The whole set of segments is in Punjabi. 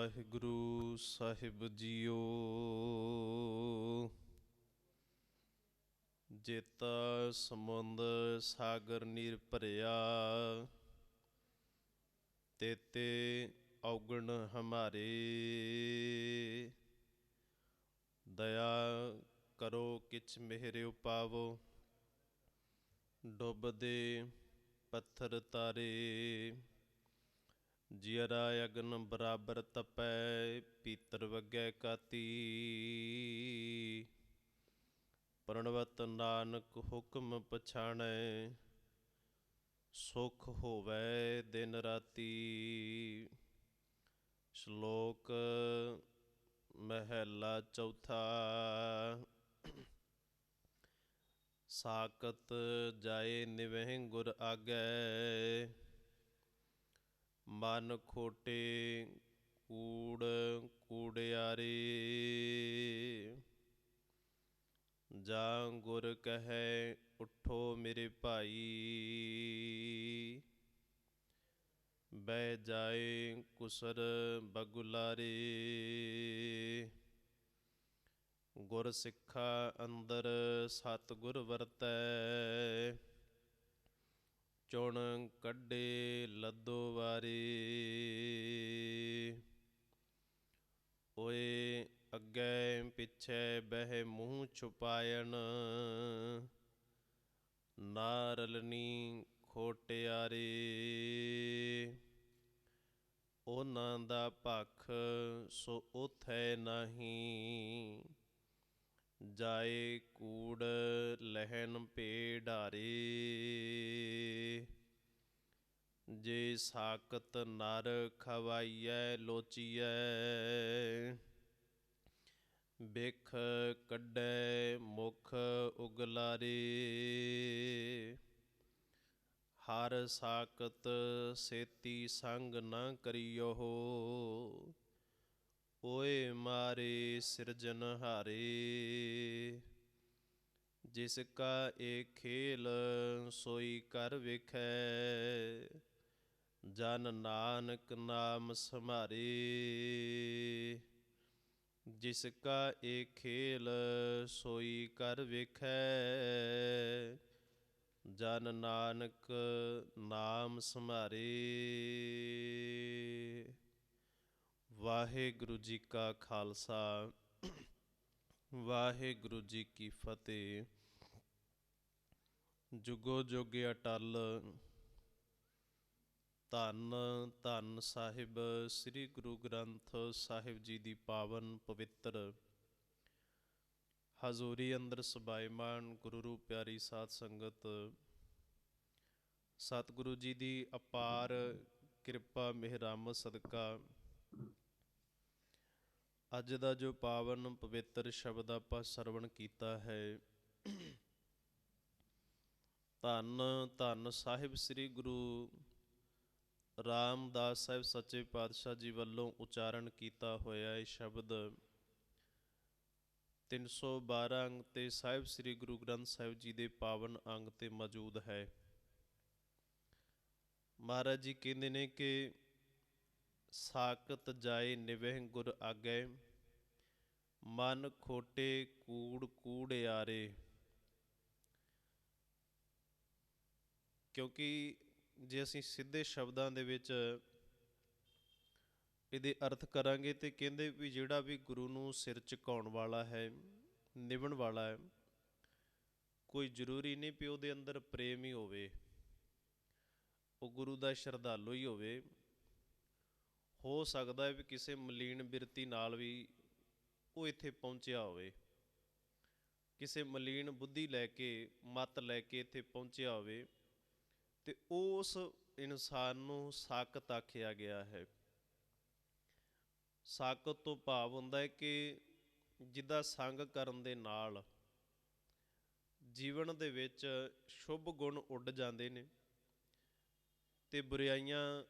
ਵਾਹਿਗੁਰੂ ਸਾਹਿਬ ਜੀਓ। ਜੇਤਾ ਸਮੁੰਦ ਸਾਗਰ ਨੀਰ ਭਰਿਆ, ਤੇਤੇ ਔਗਣ ਹਮਾਰੇ। ਦਇਆ ਕਰੋ ਕਿਛ ਮਿਹਰਿਓ ਪਾਵੋ, ਡੁੱਬਦੇ ਪੱਥਰ ਤਾਰੇ। ਜਿਅਰਾ ਅਗਨ ਬਰਾਬਰ ਤਪੈ, ਭੀਤਰ ਵਗੈ ਕਾਤੀ। ਪ੍ਰਣਵਤ ਨਾਨਕ ਹੁਕਮ ਪਛਾਣੈ, ਸੁਖ ਹੋਵੈ ਦਿਨ ਰਾਤੀ। ਸ਼ਲੋਕ ਮਹਿਲਾ ਚੌਥਾ। ਸਾਕਤ ਜਾਏ ਨਿਵਹਿ ਗੁਰ ਆਗੈ, ਮਨ ਖੋਟੇ ਕੂੜ ਕੂੜਿਆਰੇ। ਜਾਂ ਗੁਰ ਕਹੈ ਉਠੋ ਮੇਰੇ ਭਾਈ, ਬਹਿ ਜਾਏ ਕੁਸਰ ਬਗੁਲਾਰੇ। ਗੁਰ ਸਿੱਖਾ ਅੰਦਰ ਸਤਿਗੁਰ ਵਰਤੈ, ਚੁਣ ਕੱਢੇ ਲੱਦੋ ਵਾਰੇ। ਓਏ ਅੱਗੇ ਪਿੱਛੇ ਬਹਿ ਮੂੰਹ ਛੁਪਾਇਣ, ਨਾ ਰਲਣੀ ਖੋਟਿਆਰੇ। ਉਹਨਾਂ ਦਾ ਭਖ ਸੋ ਓਥੈ ਨਾਹੀਂ, ਜਾਏ ਕੂੜ ਲਹਿਣ ਭੇਡਾਰੇ। ਜੇ ਸਾਕਤ ਨਰ ਖਵਾਈਐ ਲੋਚੀਐ, ਬਿਖ ਕੱਢੈ ਮੁਖ ਉਗਲਾਰੇ। ਹਰ ਸਾਕਤ ਸੇਤੀ ਸੰਗ ਨਾ ਕਰਿਓ, ਓਏ ਮਾਰੇ ਸਿਰਜਨਹਾਰੇ। ਜਿਸ ਕਾ ਏ ਖੇਲ ਸੋਈ ਕਰ ਵੇਖੈ, ਜਨ ਨਾਨਕ ਨਾਮ ਸਮਾਰੇ। ਜਿਸ ਕਾ ਏ ਖੇਲ ਸੋਈ ਕਰ ਵੇਖੈ, ਜਨ ਨਾਨਕ ਨਾਮ ਸਮਾਰੇ। ਵਾਹਿਗੁਰੂ ਜੀ ਕਾ ਖਾਲਸਾ, ਵਾਹਿਗੁਰੂ ਜੀ ਕੀ ਫਤਿਹ। ਜੁਗੋ ਜੁਗ ਅਟਲ। ਧੰਨ ਧੰਨ ਸਾਹਿਬ ਸ੍ਰੀ ਗੁਰੂ ਗ੍ਰੰਥ ਸਾਹਿਬ ਜੀ ਦੀ ਪਾਵਨ ਪਵਿੱਤਰ ਹਜ਼ੂਰੀ ਅੰਦਰ ਸਬਾਇਮਾਨ ਗੁਰੂ ਰੂਪ ਪਿਆਰੀ ਸਾਧ ਸੰਗਤ, ਸਤਿਗੁਰੂ ਜੀ ਦੀ ਅਪਾਰ ਕਿਰਪਾ ਮਿਹਰਾਮਤ ਸਦਕਾ ਅੱਜ ਦਾ ਜੋ ਪਾਵਨ ਪਵਿੱਤਰ ਸ਼ਬਦ ਆਪਾਂ ਸਰਵਣ ਕੀਤਾ ਹੈ, ਧੰਨ ਧੰਨ ਸਾਹਿਬ ਸ੍ਰੀ ਗੁਰੂ ਰਾਮਦਾਸ ਸਾਹਿਬ ਸੱਚੇ ਪਾਤਸ਼ਾਹ ਜੀ ਵੱਲੋਂ ਉਚਾਰਨ ਕੀਤਾ ਹੋਇਆ ਇਹ ਸ਼ਬਦ 312 ਅੰਗ ਤੇ ਸਾਹਿਬ ਸ੍ਰੀ ਗੁਰੂ ਗ੍ਰੰਥ ਸਾਹਿਬ ਜੀ ਦੇ ਪਾਵਨ ਅੰਗ ਤੇ ਮੌਜੂਦ ਹੈ। ਮਹਾਰਾਜ ਜੀ ਕਹਿੰਦੇ ਨੇ ਕਿ ਸਾਕਤ ਜਾਏ ਨਿਵਹਿ ਗੁਰ ਆਗੈ, ਮਨ ਖੋਟੇ ਕੂੜ ਕੂੜਿਆਰੇ। ਕਿਉਂਕਿ ਜੇ ਅਸੀਂ ਸਿੱਧੇ ਸ਼ਬਦਾਂ ਦੇ ਵਿੱਚ ਇਹਦੇ ਅਰਥ ਕਰਾਂਗੇ ਤੇ ਕਹਿੰਦੇ ਵੀ ਜਿਹੜਾ ਵੀ ਗੁਰੂ ਨੂੰ ਸਿਰ ਝੁਕਾਉਣ ਵਾਲਾ ਹੈ, ਨਿਭਣ ਵਾਲਾ ਹੈ, ਕੋਈ ਜ਼ਰੂਰੀ ਨਹੀਂ ਵੀ ਉਹਦੇ ਅੰਦਰ ਪ੍ਰੇਮ ਹੀ ਹੋਵੇ, ਉਹ ਗੁਰੂ ਦਾ ਸ਼ਰਧਾਲੂ ਹੀ ਹੋਵੇ। ਹੋ ਸਕਦਾ ਹੈ ਵੀ ਕਿਸੇ ਮਲੀਨ ਬਿਰਤੀ ਨਾਲ ਵੀ ਉਹ ਇੱਥੇ ਪਹੁੰਚਿਆ ਹੋਵੇ, ਕਿਸੇ ਮਲੀਨ ਬੁੱਧੀ ਲੈ ਕੇ ਮੱਤ ਲੈ ਕੇ ਇੱਥੇ ਪਹੁੰਚਿਆ ਹੋਵੇ, ਤੇ ਉਸ ਇਨਸਾਨ ਨੂੰ ਸਾਕਤ ਆਖਿਆ ਗਿਆ ਹੈ। ਸਾਕਤ ਤੋਂ ਭਾਵ ਹੁੰਦਾ ਹੈ ਕਿ ਜਿਹਦਾ ਸੰਗ ਕਰਨ ਦੇ ਨਾਲ ਜੀਵਨ ਦੇ ਵਿੱਚ ਸ਼ੁਭ ਗੁਣ ਉੱਡ ਜਾਂਦੇ ਨੇ ਤੇ ਬੁਰਾਈਆਂ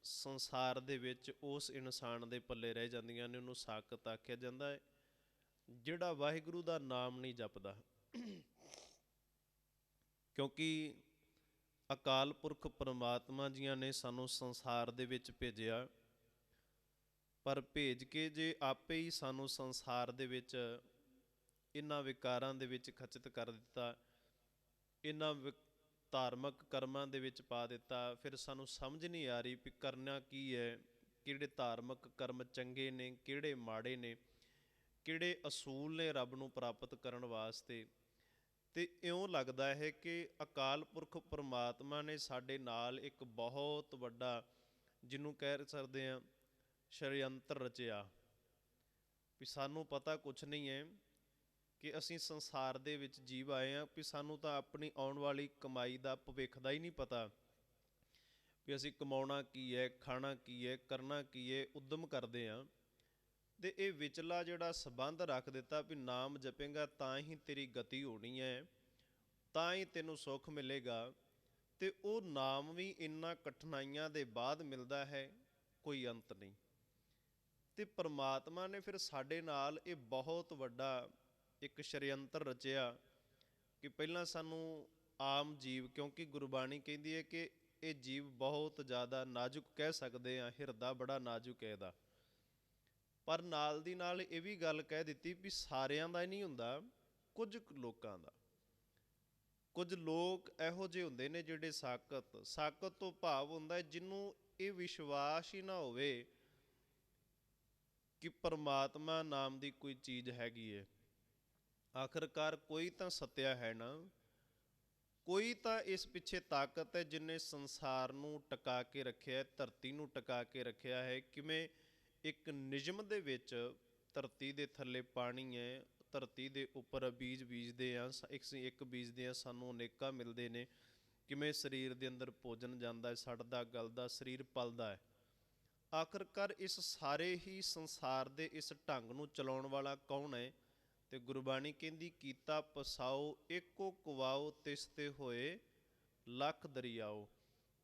ਸੰਸਾਰ ਦੇ ਵਿੱਚ ਉਸ ਇਨਸਾਨ ਦੇ ਪੱਲੇ ਰਹਿ ਜਾਂਦੀਆਂ ਨੇ। ਉਹਨੂੰ ਸਾਕਤ ਆਖਿਆ ਜਾਂਦਾ ਹੈ, ਜਿਹੜਾ ਵਾਹਿਗੁਰੂ ਦਾ ਨਾਮ ਨਹੀਂ ਜਪਦਾ। ਕਿਉਂਕਿ ਅਕਾਲ ਪੁਰਖ ਪਰਮਾਤਮਾ ਜੀਆਂ ਨੇ ਸਾਨੂੰ ਸੰਸਾਰ ਦੇ ਵਿੱਚ ਭੇਜਿਆ ਪਰ ਭੇਜ ਕੇ ਜੇ ਆਪੇ ਹੀ ਸਾਨੂੰ ਸੰਸਾਰ ਦੇ ਵਿੱਚ ਇਹਨਾਂ ਵਿਕਾਰਾਂ ਦੇ ਵਿੱਚ ਖਚਿਤ ਕਰ ਦਿੱਤਾ, ਇਹਨਾਂ ਧਾਰਮਿਕ ਕਰਮਾਂ ਦੇ ਵਿੱਚ ਪਾ ਦਿੱਤਾ, ਫਿਰ ਸਾਨੂੰ ਸਮਝ ਨਹੀਂ ਆ ਰਹੀ ਵੀ ਕਰਨਾ ਕੀ ਹੈ, ਕਿਹੜੇ ਧਾਰਮਿਕ ਕਰਮ ਚੰਗੇ ਨੇ, ਕਿਹੜੇ ਮਾੜੇ ਨੇ, ਕਿਹੜੇ ਅਸੂਲ ਨੇ ਰੱਬ ਨੂੰ ਪ੍ਰਾਪਤ ਕਰਨ ਵਾਸਤੇ। ਤੇ ਇਉਂ ਲੱਗਦਾ ਹੈ ਕਿ ਅਕਾਲ ਪੁਰਖ ਪਰਮਾਤਮਾ ਨੇ ਸਾਡੇ ਨਾਲ ਇੱਕ ਬਹੁਤ ਵੱਡਾ, ਜਿਹਨੂੰ ਕਹਿ ਸਕਦੇ ਹਾਂ, ਸ਼ੜਯੰਤਰ ਰਚਿਆ ਵੀ ਸਾਨੂੰ ਪਤਾ ਕੁਛ ਨਹੀਂ ਹੈ ਕਿ ਅਸੀਂ ਸੰਸਾਰ ਦੇ ਵਿੱਚ ਜੀਵ ਆਏ ਹਾਂ, ਵੀ ਸਾਨੂੰ ਤਾਂ ਆਪਣੀ ਆਉਣ ਵਾਲੀ ਕਮਾਈ ਦਾ ਭਵਿੱਖ ਦਾ ਹੀ ਨਹੀਂ ਪਤਾ ਵੀ ਅਸੀਂ ਕਮਾਉਣਾ ਕੀ ਹੈ, ਖਾਣਾ ਕੀ ਹੈ, ਕਰਨਾ ਕੀ ਹੈ। ਉੱਦਮ ਕਰਦੇ ਹਾਂ ਤੇ ਇਹ ਵਿਚਲਾ ਜਿਹੜਾ ਸੰਬੰਧ ਰੱਖ ਦਿੱਤਾ ਵੀ ਨਾਮ ਜਪੇਂਗਾ ਤਾਂ ਹੀ ਤੇਰੀ ਗਤੀ ਹੋਣੀ ਹੈ, ਤਾਂ ਹੀ ਤੈਨੂੰ ਸੁੱਖ ਮਿਲੇਗਾ। ਤੇ ਉਹ ਨਾਮ ਵੀ ਇੰਨਾ ਕਠਿਨਾਈਆਂ ਦੇ ਬਾਅਦ ਮਿਲਦਾ ਹੈ, ਕੋਈ ਅੰਤ ਨਹੀਂ। ਤੇ ਪਰਮਾਤਮਾ ਨੇ ਫਿਰ ਸਾਡੇ ਨਾਲ ਇਹ ਬਹੁਤ ਵੱਡਾ ਇੱਕ ਸ਼ੜਯੰਤਰ ਰਚਿਆ ਕਿ ਪਹਿਲਾਂ ਸਾਨੂੰ ਆਮ ਜੀਵ, ਕਿਉਂਕਿ ਗੁਰਬਾਣੀ ਕਹਿੰਦੀ ਹੈ ਕਿ ਇਹ ਜੀਵ ਬਹੁਤ ਜ਼ਿਆਦਾ ਨਾਜ਼ੁਕ, ਕਹਿ ਸਕਦੇ ਹਾਂ ਹਿਰਦਾ ਬੜਾ ਨਾਜ਼ੁਕ ਹੈ ਇਹਦਾ, ਪਰ ਨਾਲ ਦੀ ਨਾਲ ਇਹ ਵੀ ਗੱਲ ਕਹਿ ਦਿੱਤੀ ਵੀ ਸਾਰਿਆਂ ਦਾ ਹੀ ਨਹੀਂ ਹੁੰਦਾ, ਕੁਝ ਲੋਕਾਂ ਦਾ। ਕੁਝ ਲੋਕ ਇਹੋ ਜਿਹੇ ਹੁੰਦੇ ਨੇ ਜਿਹੜੇ ਸਾਕਤ ਤੋਂ ਭਾਵ ਹੁੰਦਾ ਹੈ ਜਿਹਨੂੰ ਇਹ ਵਿਸ਼ਵਾਸ ਹੀ ਨਾ ਹੋਵੇ ਕਿ ਪਰਮਾਤਮਾ ਨਾਮ ਦੀ ਕੋਈ ਚੀਜ਼ ਹੈਗੀ ਹੈ। ਆਖਰਕਾਰ ਕੋਈ ਤਾਂ ਸੱਤਿਆ ਹੈ ਨਾ, ਕੋਈ ਤਾਂ ਇਸ ਪਿੱਛੇ ਤਾਕਤ ਹੈ ਜਿਹਨੇ ਸੰਸਾਰ ਨੂੰ ਟਿਕਾ ਕੇ ਰੱਖਿਆ, ਧਰਤੀ ਨੂੰ ਟਿਕਾ ਕੇ ਰੱਖਿਆ ਹੈ। ਕਿਵੇਂ ਇੱਕ ਨਿਯਮ ਦੇ ਵਿੱਚ ਧਰਤੀ ਦੇ ਥੱਲੇ ਪਾਣੀ ਹੈ, ਧਰਤੀ ਦੇ ਉੱਪਰ ਬੀਜ ਬੀਜਦੇ ਹਾਂ, ਇੱਕ ਬੀਜਦੇ ਹਾਂ, ਸਾਨੂੰ ਅਨੇਕਾਂ ਮਿਲਦੇ ਨੇ। ਕਿਵੇਂ ਸਰੀਰ ਦੇ ਅੰਦਰ ਭੋਜਨ ਜਾਂਦਾ ਹੈ, ਸੜਦਾ ਗਲਦਾ, ਸਰੀਰ ਪਲਦਾ ਹੈ। ਆਖਰਕਾਰ ਇਸ ਸਾਰੇ ਹੀ ਸੰਸਾਰ ਦੇ ਇਸ ਢੰਗ ਨੂੰ ਚਲਾਉਣ ਵਾਲਾ ਕੌਣ ਹੈ? ਤੇ ਗੁਰਬਾਣੀ ਕਹਿੰਦੀ ਕੀਤਾ ਪਸਾਓ ਏਕੋ ਕੁਵਾਓ, ਤਿਸ ਤੇ ਹੋਏ ਲੱਖ ਦਰਿਆਓ।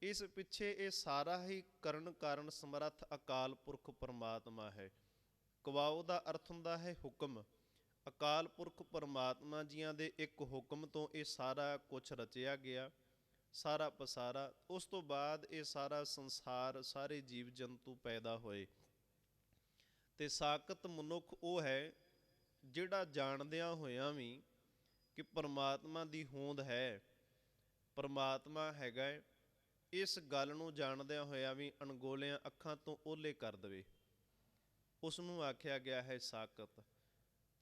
ਇਸ ਪਿੱਛੇ ਇਹ ਸਾਰਾ ਹੀ ਕਰਨ ਕਾਰਨ ਸਮਰੱਥ ਅਕਾਲ ਪੁਰਖ ਪਰਮਾਤਮਾ ਹੈ। ਕੁਵਾਓ ਦਾ ਅਰਥ ਹੁੰਦਾ ਹੈ ਹੁਕਮ। ਅਕਾਲ ਪੁਰਖ ਪਰਮਾਤਮਾ ਜੀਆਂ ਦੇ ਇੱਕ ਹੁਕਮ ਤੋਂ ਇਹ ਸਾਰਾ ਕੁਛ ਰਚਿਆ ਗਿਆ, ਸਾਰਾ ਪਸਾਰਾ। ਉਸ ਤੋਂ ਬਾਅਦ ਇਹ ਸਾਰਾ ਸੰਸਾਰ, ਸਾਰੇ ਜੀਵ ਜੰਤੂ ਪੈਦਾ ਹੋਏ। ਤੇ ਸਾਕਤ ਮਨੁੱਖ ਉਹ ਹੈ ਜਿਹੜਾ ਜਾਣਦਿਆਂ ਹੋਇਆਂ ਵੀ ਕਿ ਪਰਮਾਤਮਾ ਦੀ ਹੋਂਦ ਹੈ, ਪਰਮਾਤਮਾ ਹੈਗਾ ਹੈ, ਇਸ ਗੱਲ ਨੂੰ ਜਾਣਦਿਆਂ ਹੋਇਆਂ ਵੀ ਅਣਗੌਲਿਆਂ ਅੱਖਾਂ ਤੋਂ ਓਹਲੇ ਕਰ ਦੇਵੇ, ਉਸ ਨੂੰ ਆਖਿਆ ਗਿਆ ਹੈ ਸਾਕਤ।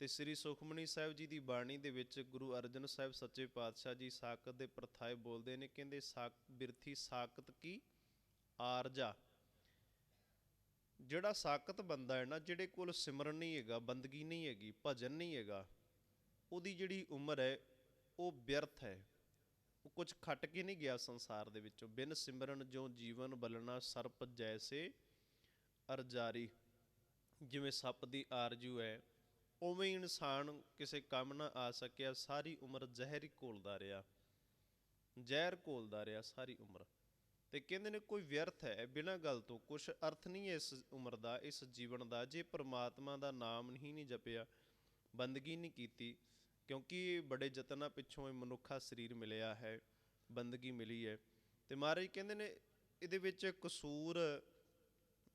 ਤੇ ਸ੍ਰੀ ਸੁਖਮਨੀ ਸਾਹਿਬ ਜੀ ਦੀ ਬਾਣੀ ਦੇ ਵਿੱਚ ਗੁਰੂ ਅਰਜਨ ਸਾਹਿਬ ਸੱਚੇ ਪਾਤਸ਼ਾਹ ਜੀ ਸਾਕਤ ਦੇ ਪ੍ਰਥਾਏ ਬੋਲਦੇ ਨੇ, ਕਹਿੰਦੇ ਬਿਰਥੀ ਸਾਕਤ ਕੀ ਆਰਜਾ। ਜਿਹੜਾ ਸਾਕਤ ਬੰਦਾ ਹੈ ਨਾ, ਜਿਹੜੇ ਕੋਲ ਸਿਮਰਨ ਨਹੀਂ ਹੈਗਾ, ਬੰਦਗੀ ਨਹੀਂ ਹੈਗੀ, ਭਜਨ ਨਹੀਂ ਹੈਗਾ, ਉਹਦੀ ਜਿਹੜੀ ਉਮਰ ਹੈ ਉਹ ਵਿਅਰਥ ਹੈ। ਉਹ ਕੁਝ ਖੱਟ ਕੇ ਨਹੀਂ ਗਿਆ ਸੰਸਾਰ ਦੇ ਵਿੱਚੋਂ। ਬਿਨ ਸਿਮਰਨ ਜੋ ਜੀਵਨ ਬਲਣਾ, ਸਰਪ ਜੈਸੇ ਅਰਜਾਰੀ। ਜਿਵੇਂ ਸੱਪ ਦੀ ਆਰਜੂ ਹੈ, ਉਵੇਂ ਹੀ ਇਨਸਾਨ ਕਿਸੇ ਕੰਮ ਨਾ ਆ ਸਕਿਆ, ਸਾਰੀ ਉਮਰ ਜ਼ਹਿਰ ਹੀ ਘੋਲਦਾ ਰਿਹਾ, ਜ਼ਹਿਰ ਘੋਲਦਾ ਰਿਹਾ ਸਾਰੀ ਉਮਰ। ਤੇ ਕਹਿੰਦੇ ਨੇ ਕੋਈ ਵਿਅਰਥ ਹੈ, ਬਿਨਾਂ ਗੱਲ ਤੋਂ ਕੁਛ ਅਰਥ ਨਹੀਂ ਹੈ ਇਸ ਉਮਰ ਦਾ, ਇਸ ਜੀਵਨ ਦਾ, ਜੇ ਪਰਮਾਤਮਾ ਦਾ ਨਾਮ ਹੀ ਨਹੀਂ ਜਪਿਆ, ਬੰਦਗੀ ਨਹੀਂ ਕੀਤੀ। ਕਿਉਂਕਿ ਬੜੇ ਯਤਨਾਂ ਪਿੱਛੋਂ ਇਹ ਮਨੁੱਖਾ ਸਰੀਰ ਮਿਲਿਆ ਹੈ, ਬੰਦਗੀ ਮਿਲੀ ਹੈ। ਤੇ ਮਹਾਰਾਜ ਕਹਿੰਦੇ ਨੇ ਇਹਦੇ ਵਿੱਚ ਕਸੂਰ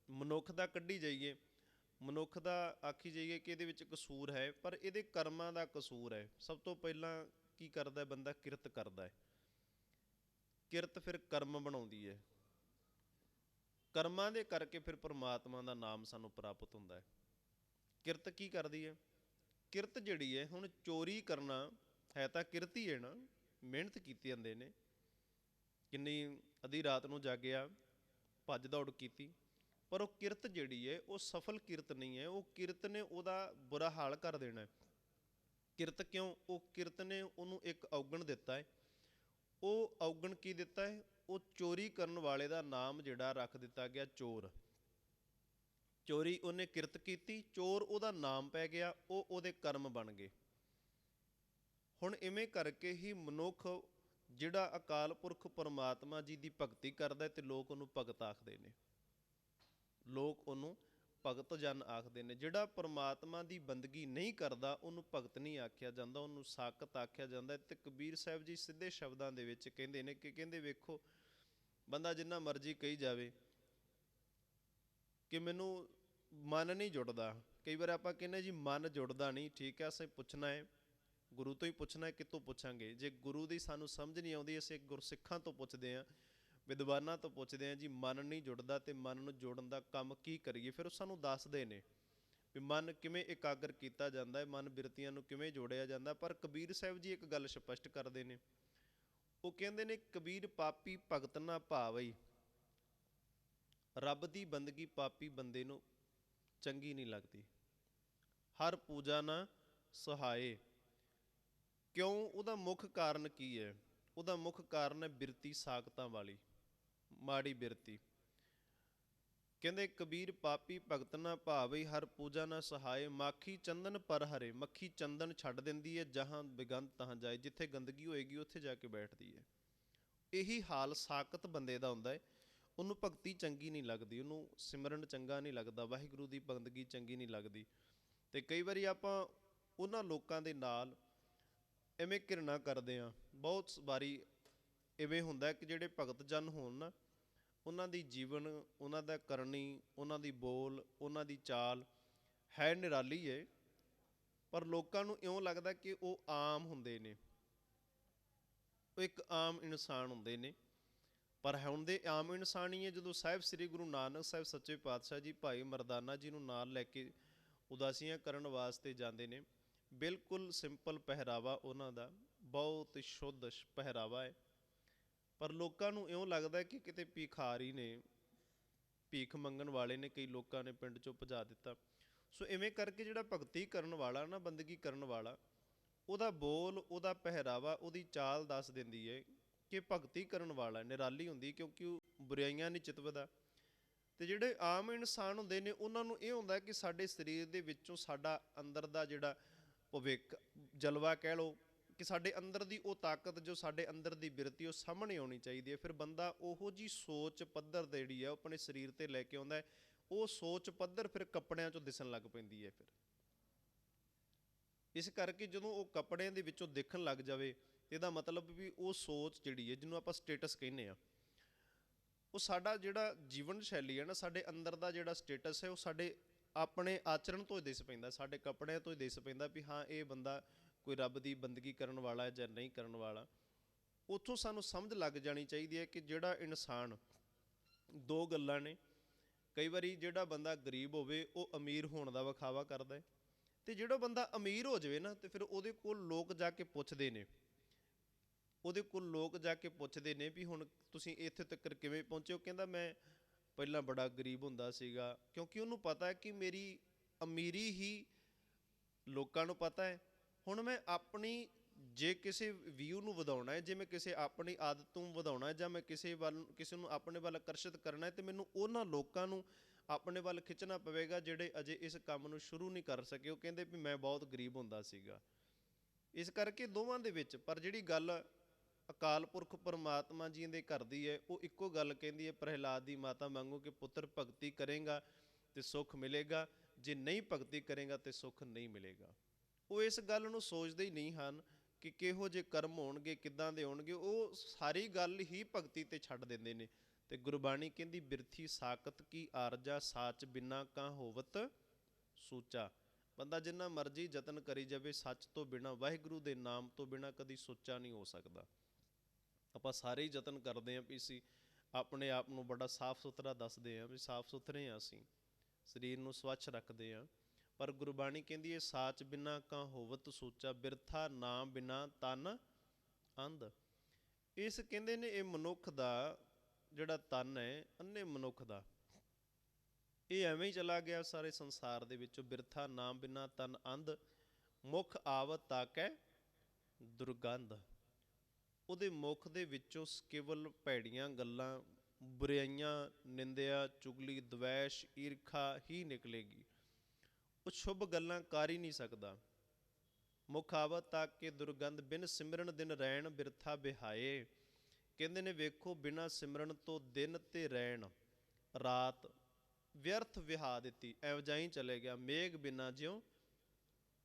ਮਨੁੱਖ ਦਾ ਕੱਢੀ ਜਾਈਏ, ਮਨੁੱਖ ਦਾ ਆਖੀ ਜਾਈਏ ਕਿ ਇਹਦੇ ਵਿੱਚ ਕਸੂਰ ਹੈ, ਪਰ ਇਹਦੇ ਕਰਮਾਂ ਦਾ ਕਸੂਰ ਹੈ। ਸਭ ਤੋਂ ਪਹਿਲਾਂ ਕੀ ਕਰਦਾ ਬੰਦਾ? ਕਿਰਤ ਕਰਦਾ ਹੈ। ਕਿਰਤ ਫਿਰ ਕਰਮ ਬਣਾਉਂਦੀ ਹੈ, ਕਰਮਾਂ ਦੇ ਕਰਕੇ ਫਿਰ ਪਰਮਾਤਮਾ ਦਾ ਨਾਮ ਸਾਨੂੰ ਪ੍ਰਾਪਤ ਹੁੰਦਾ ਹੈ। ਕਿਰਤ ਕੀ ਕਰਦੀ ਹੈ? ਕਿਰਤ ਜਿਹੜੀ ਹੈ, ਹੁਣ ਚੋਰੀ ਕਰਨਾ ਹੈ ਤਾਂ ਕਿਰਤ ਹੀ ਹੈ ਨਾ, ਮਿਹਨਤ ਕੀਤੀ ਜਾਂਦੇ ਨੇ, ਕਿੰਨੀ ਅੱਧੀ ਰਾਤ ਨੂੰ ਜਾਗਿਆ, ਭੱਜ ਦੌੜ ਕੀਤੀ, ਪਰ ਉਹ ਕਿਰਤ ਜਿਹੜੀ ਹੈ ਉਹ ਸਫਲ ਕਿਰਤ ਨਹੀਂ ਹੈ। ਉਹ ਕਿਰਤ ਨੇ ਉਹਦਾ ਬੁਰਾ ਹਾਲ ਕਰ ਦੇਣਾ। ਕਿਰਤ ਕਿਉਂ? ਉਹ ਕਿਰਤ ਨੇ ਉਹਨੂੰ ਇੱਕ ਔਗਣ ਦਿੱਤਾ ਹੈ। ਉਹ ਔਗਣ ਕੀ ਦਿੱਤਾ ਹੈ? ਉਹ ਚੋਰੀ ਕਰਨ ਵਾਲੇ ਦਾ ਨਾਮ ਜਿਹੜਾ ਰੱਖ ਦਿੱਤਾ ਗਿਆ ਚੋਰ। ਚੋਰੀ ਉਹਨੇ ਕਿਰਤ ਕੀਤੀ, ਚੋਰ ਉਹਦਾ ਨਾਮ ਪੈ ਗਿਆ, ਉਹ ਉਹਦੇ ਕਰਮ ਬਣ ਗਏ। ਹੁਣ ਇਵੇਂ ਕਰਕੇ ਹੀ ਮਨੁੱਖ ਜਿਹੜਾ ਅਕਾਲ ਪੁਰਖ ਪਰਮਾਤਮਾ ਜੀ ਦੀ ਭਗਤੀ ਕਰਦਾ ਤੇ ਲੋਕ ਉਹਨੂੰ ਭਗਤ ਆਖਦੇ ਨੇ, ਲੋਕ ਉਹਨੂੰ ਭਗਤ ਜਨ ਆਖਦੇ ਨੇ। ਜਿਹੜਾ ਪਰਮਾਤਮਾ ਦੀ ਬੰਦਗੀ ਨਹੀਂ ਕਰਦਾ ਉਹਨੂੰ ਭਗਤ ਨਹੀਂ ਆਖਿਆ ਜਾਂਦਾ, ਉਹਨੂੰ ਸਾਕਤ ਆਖਿਆ ਜਾਂਦਾ। ਤੇ ਕਬੀਰ ਸਾਹਿਬ ਜੀ ਸਿੱਧੇ ਸ਼ਬਦਾਂ ਦੇ ਵਿੱਚ ਕਹਿੰਦੇ ਨੇ ਕਿ ਕਹਿੰਦੇ ਵੇਖੋ, ਬੰਦਾ ਜਿੰਨਾ ਮਰਜ਼ੀ ਕਹੀ ਜਾਵੇ ਕਿ ਮੈਨੂੰ ਮਨ ਨਹੀਂ ਜੁੜਦਾ। ਕਈ ਵਾਰ ਆਪਾਂ ਕਹਿੰਦੇ ਜੀ ਮਨ ਜੁੜਦਾ ਨਹੀਂ, ਠੀਕ ਹੈ, ਅਸੀਂ ਪੁੱਛਣਾ ਹੈ ਗੁਰੂ ਤੋਂ ਹੀ ਪੁੱਛਣਾ ਹੈ, ਕਿਤੋਂ ਪੁੱਛਾਂਗੇ? ਜੇ ਗੁਰੂ ਦੀ ਸਾਨੂੰ ਸਮਝ ਨਹੀਂ ਆਉਂਦੀ, ਅਸੀਂ ਗੁਰਸਿੱਖਾਂ ਤੋਂ ਪੁੱਛਦੇ ਹਾਂ, ਵਿਦਵਾਨਾਂ ਤੋਂ ਪੁੱਛਦੇ ਹਾਂ ਜੀ ਮਨ ਨਹੀਂ ਜੁੜਦਾ ਅਤੇ ਮਨ ਨੂੰ ਜੋੜਨ ਦਾ ਕੰਮ ਕੀ ਕਰੀਏ? ਫਿਰ ਉਹ ਸਾਨੂੰ ਦੱਸਦੇ ਨੇ ਵੀ ਮਨ ਕਿਵੇਂ ਇਕਾਗਰ ਕੀਤਾ ਜਾਂਦਾ ਹੈ, ਮਨ ਬਿਰਤੀਆਂ ਨੂੰ ਕਿਵੇਂ ਜੋੜਿਆ ਜਾਂਦਾ। ਪਰ ਕਬੀਰ ਸਾਹਿਬ ਜੀ ਇੱਕ ਗੱਲ ਸਪਸ਼ਟ ਕਰਦੇ ਨੇ, ਉਹ ਕਹਿੰਦੇ ਨੇ ਕਬੀਰ ਪਾਪੀ ਭਗਤ ਨਾ ਭਾਵਈ, ਰੱਬ ਦੀ ਬੰਦਗੀ ਪਾਪੀ ਬੰਦੇ ਨੂੰ ਚੰਗੀ ਨਹੀਂ ਲੱਗਦੀ। ਹਰ ਪੂਜਾ ਨਾ ਸਹਾਏ, ਕਿਉਂ? ਉਹਦਾ ਮੁੱਖ ਕਾਰਨ ਕੀ ਹੈ? ਉਹਦਾ ਮੁੱਖ ਕਾਰਨ ਹੈ ਬਿਰਤੀ ਸਾਖਤਾਂ ਵਾਲੀ, ਮਾੜੀ ਬਿਰਤੀ। ਕਹਿੰਦੇ ਕਬੀਰ ਪਾਪੀ ਭਗਤ ਨਾ ਭਾਵਈ, ਹਰ ਪੂਜਾ ਨਾ ਸਹਾਏ, ਮਾਖੀ ਚੰਦਨ ਪਰ ਹਰੇ। ਮੱਖੀ ਚੰਦਨ ਛੱਡ ਦਿੰਦੀ ਹੈ, ਜਹਾਂ ਬੇਗੰਧ ਤਹਾਂ ਜਾਏ। ਜਿੱਥੇ ਗੰਦਗੀ ਹੋਏਗੀ ਉੱਥੇ ਜਾ ਕੇ ਬੈਠਦੀ ਹੈ। ਇਹੀ ਹਾਲ ਸਾਕਤ ਬੰਦੇ ਦਾ ਹੁੰਦਾ ਹੈ। ਉਹਨੂੰ ਭਗਤੀ ਚੰਗੀ ਨਹੀਂ ਲੱਗਦੀ, ਉਹਨੂੰ ਸਿਮਰਨ ਚੰਗਾ ਨਹੀਂ ਲੱਗਦਾ, ਵਾਹਿਗੁਰੂ ਦੀ ਬੰਦਗੀ ਚੰਗੀ ਨਹੀਂ ਲੱਗਦੀ। ਅਤੇ ਕਈ ਵਾਰੀ ਆਪਾਂ ਉਹਨਾਂ ਲੋਕਾਂ ਦੇ ਨਾਲ ਐਵੇਂ ਘਿਰਣਾ ਕਰਦੇ ਹਾਂ। ਬਹੁਤ ਵਾਰੀ ਇਵੇਂ ਹੁੰਦਾ ਕਿ ਜਿਹੜੇ ਭਗਤ ਜਨ ਹੋਣ ਨਾ, ਉਹਨਾਂ ਦੀ ਜੀਵਨ, ਉਹਨਾਂ ਦਾ ਕਰਨੀ, ਉਹਨਾਂ ਦੀ ਬੋਲ, ਉਹਨਾਂ ਦੀ ਚਾਲ ਹੈ ਨਿਰਾਲੀ ਹੈ, ਪਰ ਲੋਕਾਂ ਨੂੰ ਇਉਂ ਲੱਗਦਾ ਕਿ ਉਹ ਆਮ ਹੁੰਦੇ ਨੇ, ਉਹ ਇੱਕ ਆਮ ਇਨਸਾਨ ਹੁੰਦੇ ਨੇ। ਪਰ ਹੁੰਦੇ ਆਮ ਇਨਸਾਨ ਹੀ ਹੈ। ਜਦੋਂ ਸਾਹਿਬ ਸ੍ਰੀ ਗੁਰੂ ਨਾਨਕ ਸਾਹਿਬ ਸੱਚੇ ਪਾਤਸ਼ਾਹ ਜੀ ਭਾਈ ਮਰਦਾਨਾ ਜੀ ਨੂੰ ਨਾਲ ਲੈ ਕੇ ਉਦਾਸੀਆਂ ਕਰਨ ਵਾਸਤੇ ਜਾਂਦੇ ਨੇ, ਬਿਲਕੁਲ ਸਿੰਪਲ ਪਹਿਰਾਵਾ ਉਹਨਾਂ ਦਾ, ਬਹੁਤ ਸ਼ੁੱਧ ਪਹਿਰਾਵਾ ਹੈ, ਪਰ ਲੋਕਾਂ ਨੂੰ ਇਉਂ ਲੱਗਦਾ ਕਿ ਕਿਤੇ ਭਿਖਾਰੀ ਨੇ, ਭੀਖ ਮੰਗਣ ਵਾਲੇ ਨੇ, ਕਈ ਲੋਕਾਂ ਨੇ ਪਿੰਡ 'ਚੋਂ ਭਜਾ ਦਿੱਤਾ। ਸੋ ਇਵੇਂ ਕਰਕੇ ਜਿਹੜਾ ਭਗਤੀ ਕਰਨ ਵਾਲਾ ਨਾ, ਬੰਦਗੀ ਕਰਨ ਵਾਲਾ, ਉਹਦਾ ਬੋਲ, ਉਹਦਾ ਪਹਿਰਾਵਾ, ਉਹਦੀ ਚਾਲ ਦੱਸ ਦਿੰਦੀ ਹੈ ਕਿ ਭਗਤੀ ਕਰਨ ਵਾਲਾ ਨਿਰਾਲੀ ਹੁੰਦੀ, ਕਿਉਂਕਿ ਉਹ ਬੁਰਾਈਆਂ ਨਹੀਂ ਚਿਤਵਦਾ। ਅਤੇ ਜਿਹੜੇ ਆਮ ਇਨਸਾਨ ਹੁੰਦੇ ਨੇ, ਉਹਨਾਂ ਨੂੰ ਇਹ ਹੁੰਦਾ ਕਿ ਸਾਡੇ ਸਰੀਰ ਦੇ ਵਿੱਚੋਂ ਸਾਡਾ ਅੰਦਰ ਦਾ ਜਿਹੜਾ ਭਵਿੱਖ, ਜਲਵਾ ਕਹਿ ਲਓ, ਕਿ ਸਾਡੇ ਅੰਦਰ ਦੀ ਉਹ ਤਾਕਤ, ਜੋ ਸਾਡੇ ਅੰਦਰ ਦੀ ਬਿਰਤੀ, ਉਹ ਸਾਹਮਣੇ ਆਉਣੀ ਚਾਹੀਦੀ ਹੈ। ਫਿਰ ਬੰਦਾ ਉਹੋ ਜਿਹੀ ਸੋਚ ਪੱਧਰ ਤੇ ਜਿਹੜੀ ਹੈ ਉਹ ਆਪਣੇ ਸਰੀਰ 'ਤੇ ਲੈ ਕੇ ਆਉਂਦਾ ਹੈ। ਉਹ ਸੋਚ ਪੱਧਰ ਫਿਰ ਕੱਪੜਿਆਂ 'ਚੋਂ ਦਿਸਣ ਲੱਗ ਪੈਂਦੀ ਹੈ। ਫਿਰ ਇਸ ਕਰਕੇ ਜਦੋਂ ਉਹ ਕੱਪੜਿਆਂ ਦੇ ਵਿੱਚੋਂ ਦਿਖਣ ਲੱਗ ਜਾਵੇ, ਇਹਦਾ ਮਤਲਬ ਵੀ ਉਹ ਸੋਚ ਜਿਹੜੀ ਹੈ, ਜਿਹਨੂੰ ਆਪਾਂ ਸਟੇਟਸ ਕਹਿੰਦੇ ਹਾਂ, ਉਹ ਸਾਡਾ ਜਿਹੜਾ ਜੀਵਨ ਸ਼ੈਲੀ ਹੈ ਨਾ, ਸਾਡੇ ਅੰਦਰ ਦਾ ਜਿਹੜਾ ਸਟੇਟਸ ਹੈ, ਉਹ ਸਾਡੇ ਆਪਣੇ ਆਚਰਣ ਤੋਂ ਹੀ ਦਿਸ ਪੈਂਦਾ, ਸਾਡੇ ਕੱਪੜਿਆਂ ਤੋਂ ਹੀ ਦਿਸ ਪੈਂਦਾ ਵੀ ਹਾਂ ਇਹ ਬੰਦਾ ਕੋਈ ਰੱਬ ਦੀ ਬੰਦਗੀ ਕਰਨ ਵਾਲਾ ਹੈ ਜਾਂ ਨਹੀਂ ਕਰਨ ਵਾਲਾ। ਉੱਥੋਂ ਸਾਨੂੰ ਸਮਝ ਲੱਗ ਜਾਣੀ ਚਾਹੀਦੀ ਹੈ ਕਿ ਜਿਹੜਾ ਇਨਸਾਨ, ਦੋ ਗੱਲਾਂ ਨੇ, ਕਈ ਵਾਰੀ ਜਿਹੜਾ ਬੰਦਾ ਗਰੀਬ ਹੋਵੇ ਉਹ ਅਮੀਰ ਹੋਣ ਦਾ ਵਿਖਾਵਾ ਕਰਦਾ ਹੈ, ਅਤੇ ਜਿਹੜਾ ਬੰਦਾ ਅਮੀਰ ਹੋ ਜਾਵੇ ਨਾ, ਅਤੇ ਫਿਰ ਉਹਦੇ ਕੋਲ ਲੋਕ ਜਾ ਕੇ ਪੁੱਛਦੇ ਨੇ, ਵੀ ਹੁਣ ਤੁਸੀਂ ਇੱਥੇ ਤੱਕ ਕਿਵੇਂ ਪਹੁੰਚੇ ਹੋ? ਕਹਿੰਦਾ ਮੈਂ ਪਹਿਲਾਂ ਬੜਾ ਗਰੀਬ ਹੁੰਦਾ ਸੀਗਾ, ਕਿਉਂਕਿ ਉਹਨੂੰ ਪਤਾ ਹੈ ਕਿ ਮੇਰੀ ਅਮੀਰੀ ਹੀ ਲੋਕਾਂ ਨੂੰ ਪਤਾ ਹੈ। ਹੁਣ ਮੈਂ ਆਪਣੀ, ਜੇ ਕਿਸੇ ਵਿਊ ਨੂੰ ਵਧਾਉਣਾ ਹੈ, ਜੇ ਮੈਂ ਕਿਸੇ ਆਪਣੀ ਆਦਤ ਨੂੰ ਵਧਾਉਣਾ ਹੈ, ਜਾਂ ਮੈਂ ਕਿਸੇ ਨੂੰ ਆਪਣੇ ਵੱਲ ਆਕਰਸ਼ਿਤ ਕਰਨਾ ਹੈ, ਅਤੇ ਮੈਨੂੰ ਉਹਨਾਂ ਲੋਕਾਂ ਨੂੰ ਆਪਣੇ ਵੱਲ ਖਿੱਚਣਾ ਪਵੇਗਾ ਜਿਹੜੇ ਅਜੇ ਇਸ ਕੰਮ ਨੂੰ ਸ਼ੁਰੂ ਨਹੀਂ ਕਰ ਸਕੇ। ਉਹ ਕਹਿੰਦੇ ਵੀ ਮੈਂ ਬਹੁਤ ਗਰੀਬ ਹੁੰਦਾ ਸੀਗਾ। ਇਸ ਕਰਕੇ ਦੋਵਾਂ ਦੇ ਵਿੱਚ, ਪਰ ਜਿਹੜੀ ਗੱਲ ਅਕਾਲ ਪੁਰਖ ਪਰਮਾਤਮਾ ਜੀ ਦੇ ਘਰ ਦੀ ਹੈ, ਉਹ ਇੱਕੋ ਗੱਲ ਕਹਿੰਦੀ ਹੈ, ਪ੍ਰਹਿਲਾਦ ਦੀ ਮਾਤਾ ਵਾਂਗੂ, ਕਿ ਪੁੱਤਰ ਭਗਤੀ ਕਰੇਗਾ ਤੇ ਸੁੱਖ ਮਿਲੇਗਾ, ਜੇ ਨਹੀਂ ਭਗਤੀ ਕਰੇਗਾ ਤੇ ਸੁੱਖ ਨਹੀਂ ਮਿਲੇਗਾ। ਉਹ ਇਸ ਗੱਲ ਨੂੰ ਸੋਚਦੇ ਹੀ ਨਹੀਂ ਹਨ ਕਿ ਕਿਹੋ ਜਿਹੇ ਕਰਮ ਹੋਣਗੇ, ਕਿੱਦਾਂ ਦੇ ਹੋਣਗੇ। ਉਹ ਸਾਰੀ ਗੱਲ ਹੀ ਭਗਤੀ ਤੇ ਛੱਡ ਦਿੰਦੇ ਨੇ। ਤੇ ਗੁਰਬਾਣੀ ਕਹਿੰਦੀ ਬਿਰਥੀ ਸਾਕਤ ਕੀ ਆਰਜਾ, ਸਾਚ ਬਿਨਾ ਕਾਂ ਹੋਵਤ ਸੂਚਾ। ਬੰਦਾ ਜਿੰਨਾ ਮਰਜ਼ੀ ਯਤਨ ਕਰੀ ਜਾਵੇ, ਸੱਚ ਤੋਂ ਬਿਨਾਂ, ਵਾਹਿਗੁਰੂ ਦੇ ਨਾਮ ਤੋਂ ਬਿਨਾਂ ਕਦੀ ਸੁੱਚਾ ਨਹੀਂ ਹੋ ਸਕਦਾ। ਆਪਾਂ ਸਾਰੇ ਹੀ ਯਤਨ ਕਰਦੇ ਹਾਂ ਵੀ ਅਸੀਂ ਆਪਣੇ ਆਪ ਨੂੰ ਬੜਾ ਸਾਫ਼ ਸੁਥਰਾ ਦੱਸਦੇ ਹਾਂ, ਵੀ ਸਾਫ਼ ਸੁਥਰੇ ਹਾਂ, ਅਸੀਂ ਸਰੀਰ ਨੂੰ ਸਵੱਛ ਰੱਖਦੇ ਹਾਂ, ਪਰ ਗੁਰਬਾਣੀ ਕਹਿੰਦੀ ਹੈ ਸਾਚ ਬਿਨਾ ਕਾਂ ਹੋਵਤ ਸੂਚਾ, ਬਿਰਥਾ ਨਾਮ ਬਿਨਾ ਤਨ ਅੰਧ। ਇਸ ਕਹਿੰਦੇ ਨੇ ਇਹ ਮਨੁੱਖ ਦਾ ਜਿਹੜਾ ਤਨ ਹੈ, ਅੰਨੇ ਮਨੁੱਖ ਦਾ, ਇਹ ਐਵੇਂ ਹੀ ਚਲਾ ਗਿਆ ਸਾਰੇ ਸੰਸਾਰ ਦੇ ਵਿੱਚੋਂ। ਬਿਰਥਾ ਨਾਮ ਬਿਨਾ ਤਨ ਅੰਧ, ਮੁੱਖ ਆਵਤ ਤਾਕੈ ਦੁਰਗੰਧ। ਉਹਦੇ ਮੁੱਖ ਦੇ ਵਿੱਚੋਂ ਕੇਵਲ ਭੈੜੀਆਂ ਗੱਲਾਂ, ਬੁਰਾਈਆਂ, ਨਿੰਦਿਆ, ਚੁਗਲੀ, ਦਵੈਸ਼, ਈਰਖਾ ਹੀ ਨਿਕਲੇਗੀ। ਉਹ ਸ਼ੁਭ ਗੱਲਾਂ ਕਰ ਹੀ ਨਹੀਂ ਸਕਦਾ। ਮੁੱਖ ਆਵਤ ਤਾਕੈ ਦੁਰਗੰਧ, ਬਿਨ ਸਿਮਰਨ ਦਿਨ ਰੈਣ ਬਿਰਥਾ ਬਿਹਾਏ। ਕਹਿੰਦੇ ਨੇ ਵੇਖੋ, ਬਿਨਾਂ ਸਿਮਰਨ ਤੋਂ ਦਿਨ ਤੇ ਰੈਣ, ਰਾਤ ਵਿਅਰਥ ਵਿਹਾ ਦਿੱਤੀ, ਐਵੇਂ ਜਾਈ ਚਲੇ ਗਿਆ। ਮੇਘ ਬਿਨਾਂ ਜਿਉਂ